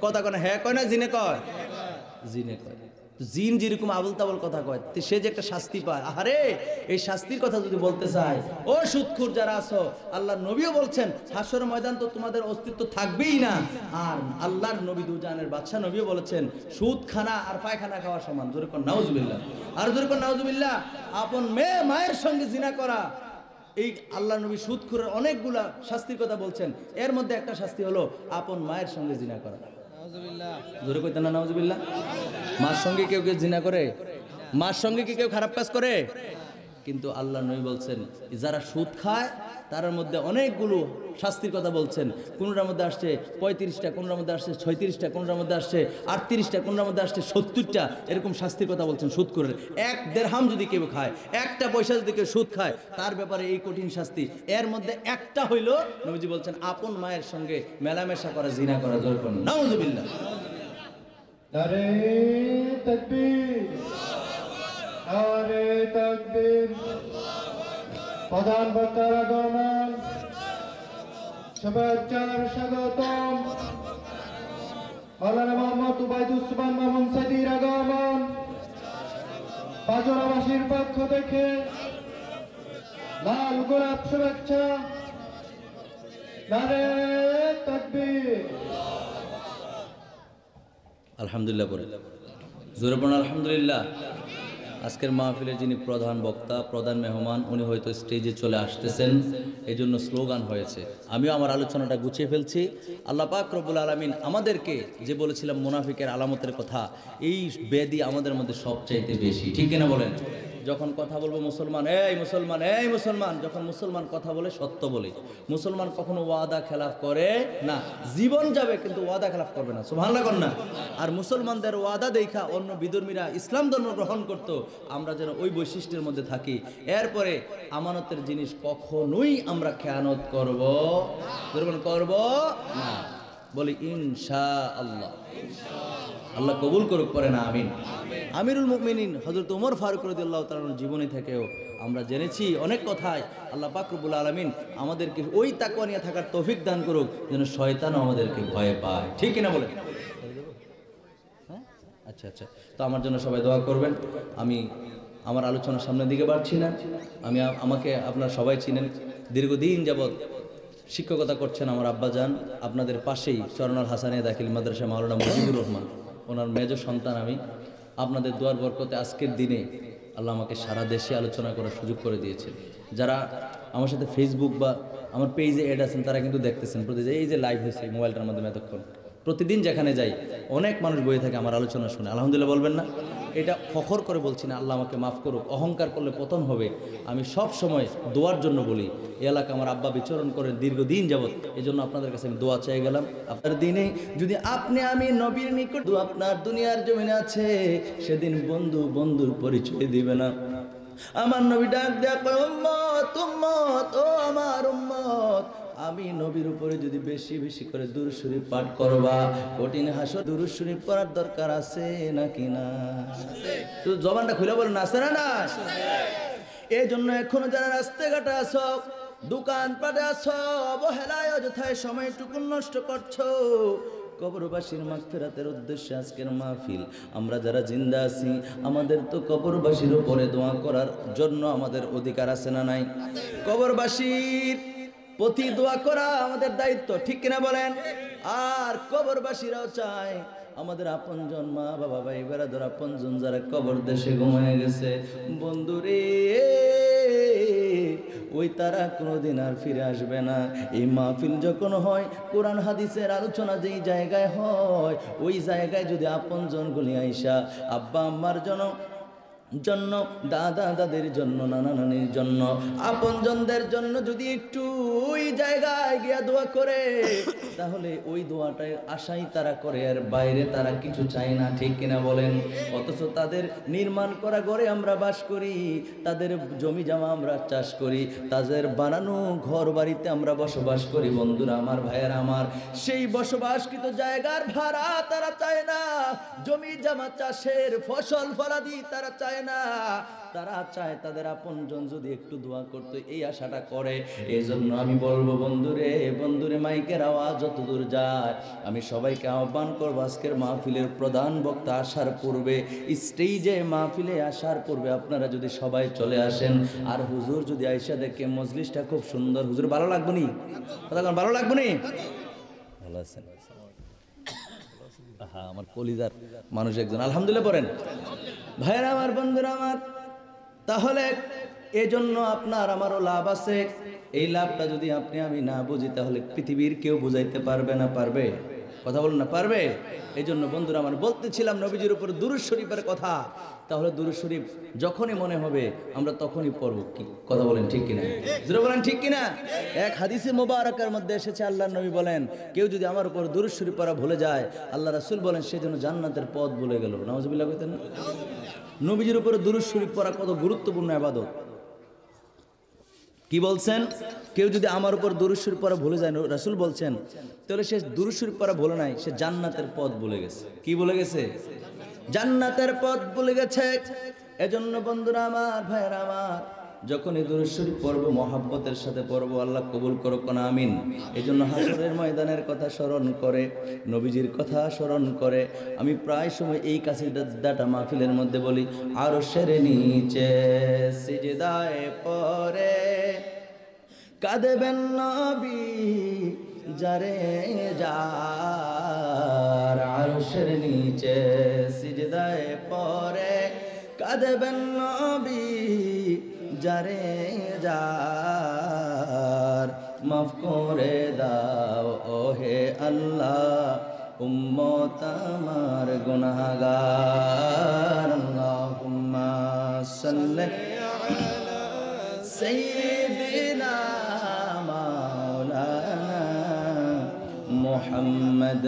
কথা কয় না, হ্যাঁ কয় না জিনে কয়? জিনে কয়। জিন যেরকম আবল তাবল কথা কয়, সে যে একটা শাস্তি পায়। আরে এই শাস্তির কথা যদি বলতে চাই, ও সুদখোর যারা আছো, আল্লাহর নবীও বলছেন হাসর ময়দান তো তোমাদের অস্তিত্ব থাকবেই না। আর আল্লাহর নবী দুজানের বাদশা নবীও বলেছেন সুদ খানা আর পায়খানা খাওয়া সমান। জোরে কোন নাউজুবিল্লাহ, আর জোরে কোন নাউজুবিল্লাহ। আপন মেয়ে মায়ের সঙ্গে জিনা করা এই আল্লাহ নবী সুদখোরের অনেকগুলা শাস্তির কথা বলছেন, এর মধ্যে একটা শাস্তি হলো আপন মায়ের সঙ্গে জিনা করা। জোরে কইতেন না নাউজুবিল্লাহ? মার সঙ্গে কেউ কেউ জিনা করে? মার সঙ্গে কি কেউ খারাপ কাজ করে? কিন্তু আল্লাহ নবী বলছেন যারা সুদ খায় তার মধ্যে অনেকগুলো শাস্তির কথা বলছেন। কোনটার মধ্যে আসছে 35টা, কোনটার মধ্যে আসছে 36টা, কোনটার মধ্যে আসছে 38টা, কোনটার মধ্যে আসছে 70টা, এরকম শাস্তির কথা বলছেন সুদ করে। 1 দিরহাম যদি কেউ খায়, একটা পয়সা যদি কেউ সুদ খায়, তার ব্যাপারে এই কঠিন শাস্তি। এর মধ্যে একটা হইল নবীজি বলছেন আপন মায়ের সঙ্গে মেলামেশা করা, জিনা করা। জোরে করুন নাউজুবিল্লাহ। নারে তাকবীর, নারে তাকবীর। প্রধান বক্তার আগমন, শুভেচ্ছার স্বাগতম। মাওলানা মোহাম্মদ উবাইদুজ্জামান মামুন সাইদির আগমন বাজরাবাসীর পক্ষ থেকে লাল গোলাপ শুভেচ্ছা। নারে তাকবীর। আলহামদুলিল্লাহ পড়ে জোরে পড়ুন আলহামদুলিল্লাহ। আজকের মাহফিলের যিনি প্রধান বক্তা, প্রধান মেহমান, উনি হয়তো স্টেজে চলে আসতেছেন, এই জন্য স্লোগান হয়েছে। আমিও আমার আলোচনাটা গুছিয়ে ফেলছি। আল্লাহ পাক রব্বুল আলামিন আমাদেরকে যে বলেছিলাম মুনাফিকের আলামতের কথা, এই ব্যাধি আমাদের মধ্যে সবচাইতে বেশি, ঠিক কিনা বলেন? যখন কথা বলবো মুসলমান, এই মুসলমান, এই মুসলমান, যখন মুসলমান কথা বলে সত্য বলে। মুসলমান কখনো ওয়াদা খেলাফ করে না, জীবন যাবে কিন্তু ওয়াদা খেলাফ করবে না, সুবহানাল্লাহ কর না। আর মুসলমানদের ওয়াদা দেখা অন্য বিধর্মীরা ইসলাম ধর্ম গ্রহণ করত, আমরা যেন ওই বৈশিষ্ট্যের মধ্যে থাকি। এরপরে আমানতের জিনিস কখনোই আমরা খেয়ানত করব না, বলি ইনশাআল্লাহ। আল্লাহ কবুল করুক, পরে না আমিন। আমিরুল মুমিনিন হযরত ওমর ফারুক রাদিয়াল্লাহু তাআলার জীবনী থেকেও আমরা জেনেছি অনেক কথাই। আল্লাহ পাক রব্বুল আলামিন আমাদেরকে ওই তাকওয়া নিয়ে থাকার তৌফিক দান করুক যেন শয়তানও আমাদেরকে ভয় পায়, ঠিক কিনা বলেন? হ্যাঁ, আচ্ছা আচ্ছা। তো আমার জন্য সবাই দোয়া করবেন। আমি আমার আলোচনার সামনের দিকে বাড়ছি না। আমাকে আপনারা সবাই চিনেন, দীর্ঘদিন যাবৎ শিক্ষকতা করছেন আমার আব্বাজান, আপনাদের পাশেই চরনাল হাসানিয়া দাখিল মাদ্রাসা মাওলানা মুজিবুর রহমান, ওনার মেজ সন্তান আমি। আপনাদের দোয়ার বরকতে আজকের দিনে আল্লাহ আমাকে সারা দেশে আলোচনা করার সুযোগ করে দিয়েছেন। যারা আমার সাথে ফেসবুক বা আমার পেজে অ্যাড আছেন তারা কিন্তু দেখতেছেন প্রতিদিন, এই যে লাইভ হয়েছে মোবাইলটার মাধ্যমে এতক্ষণ, প্রতিদিন যেখানে যাই অনেক মানুষ বয়ে থাকে আমার আলোচনা শুনে। আলহামদুলিল্লাহ বলবেন না? এটা ফখর করে বলছি না, আল্লাহ আমাকে মাফ করুক। অহংকার করলে পতন হবে। আমি সব সময় দোয়ার জন্য বলি। এই এলাকা আমার আব্বা বিচরণ করেন দীর্ঘদিন যাবৎ, এই জন্য আপনাদের কাছে আমি দোয়া চাই গেলাম। আপনার দিনে যদি আপনি আমি নবীর নিকট আপনার দুনিয়ার জমিনে আছে, সেদিন বন্ধু বন্ধুর পরিচয় দিবে না। আমার নবী ডাক দেয়া কয়, উম্মত উম্মত, ও আমার উম্মত, আমি নবীর উপরে যদি বেশি বেশি করে দুরূদ শরীফ পাঠ করবা, কঠিন হাসর দুরূদ শরীফ পড়ার দরকার আছে নাকি না? তো জবানটা খুলে বলেন, আছে না? না। এই জন্য এখনো যারা রাস্তাঘাটে আছো, দোকান পাটে আছো, অবহেলায় অযথায় সময়টুকু নষ্ট করছো, কবরবাসীর মাগফিরাতের উদ্দেশ্যে আজকের মাহফিল। আমরা যারা জিন্দা আছি আমাদের তো কবরবাসীর উপরে দোয়া করার জন্য আমাদের অধিকার আছে না নাই? কবরবাসীর প্রতি দোয়া করা আমাদের দায়িত্ব, ঠিক কিনা বলেন? আর কবরবাসীরাও চায় আমাদের আপনজন মা বাবা ভাই বেড়াদর আপনজন যারা কবর দেশে ঘুমিয়ে গেছে, বন্ধুরে ওই তারা কোনোদিন আর ফিরে আসবে না। এই মাহফিল যখন হয়, কোরআন হাদিসের আলোচনা যেই জায়গায় হয়, ওই জায়গায় যদি আপনজনগুলি আইসা আব্বা আম্মার জন্য দাদা দাদির জন্য নানা নানির জন্য আপনজনদের জন্য যদি একটু ওই জায়গায় গিয়া দোয়া করে, তাহলে ওই দোয়াটাই আশাই তারা করে, আর বাইরে তারা কিছু চায় না, ঠিক কিনা বলেন? অথচ তাদের নির্মাণ করা ঘরে আমরা বাস করি, তাদের জমি জমা আমরা চাষ করি, তাদের বানানো ঘর বাড়িতে আমরা বসবাস করি। বন্ধুরা আমার, ভাইয়েরা আমার, সেই বসবাসকৃত জায়গার ভাড়া তারা চায় না, জমি জমা চাষের ফসল ফলাদি তারা চায় না, তারা চায় তাদের আপনজন যদি একটু দোয়া করতে, এই আশাটা করে। এই জন্য আমি বলবো বন্ধুরে মাইকের আওয়াজ যতদূর যায়, আমি সবাইকে আহ্বান করবো আজকের মাহফিলের প্রধান বক্তা আসার পূর্বে, স্টেজে মাহফিলে আসার পূর্বে আপনারা যদি সবাই চলে আসেন, আর হুজুর যদি আইসা দেখে মজলিসটা খুব সুন্দর, হুজুর ভালো লাগবে নি? ভালো লাগবে নি? ভালো আছেন? হ্যাঁ, আমার কলিজার মানুষ একজন, আলহামদুলিল্লাহ পড়েন। ভাইরা আমার, বন্ধুরা আমার, তাহলে এজন্য আপনার আমারও লাভ আছে। এই লাভটা যদি আপনি আমি না বুঝি তাহলে পৃথিবীর কেউ বুঝাইতে পারবে না। পারবে? কথা বলুন না, পারবে? এই জন্য বন্ধুরা আমার বলতেছিলাম নবীজির উপর দুরূদ শরীফের কথা। তাহলে দুরূদ শরীফ যখনই মনে হবে আমরা তখনই পড়ব। কি কথা বলেন, ঠিক কিনা? জোরে বলেন, ঠিক কিনা? এক হাদিসে মোবারকের মধ্যে এসেছে, আল্লাহর নবী বলেন, কেউ যদি আমার উপর দুরূদ শরীফ পড়া ভুলে যায়, আল্লাহ রাসূল বলেন সে যেন জান্নাতের পথ ভুলে গেল। নাউজুবিল্লাহ কইতেন না? নবীজির উপর দুরূদ শরীফ পড়া কত গুরুত্বপূর্ণ ইবাদত। কি বলছেন? কেউ যদি আমার উপর দুরূদ শরীফ পড়া ভুলে যায়, রাসূল বলছেন, তাহলে সে দুরূদ শরীফ পড়া ভুলে নাই, সে জান্নাতের পথ ভুলে গেছে। কি ভুলে গেছে? জান্নাতের পথ ভুলে গেছে। এজন্য বন্ধুরা আমার, ভাইয়েরা আমার, যখনই দুরূদ শরীফ পড়বো মহব্বতের সাথে পড়বো, আল্লাহ কবুল করুক না, আমিন। এজন্য হাসরের ময়দানের কথা স্মরণ করে, নবীজির কথা স্মরণ করে আমি প্রায় সময় এই কাসিদাটা মাহফিলের মধ্যে বলি, আরশের নিচে সিজদায়ে পড়ে কাঁদবেন নবী যারে যার, আরশের নিচে সিজদায়ে পড়ে কাঁদবেন নবী যারে যার, মাফ করে দাও ওহে আল্লাহ উম্মত আমার গুনাহগার। আল্লাহুম্মা সাল্লি আলা সাইয়্যিদিনা মাওলানা মুহাম্মদ।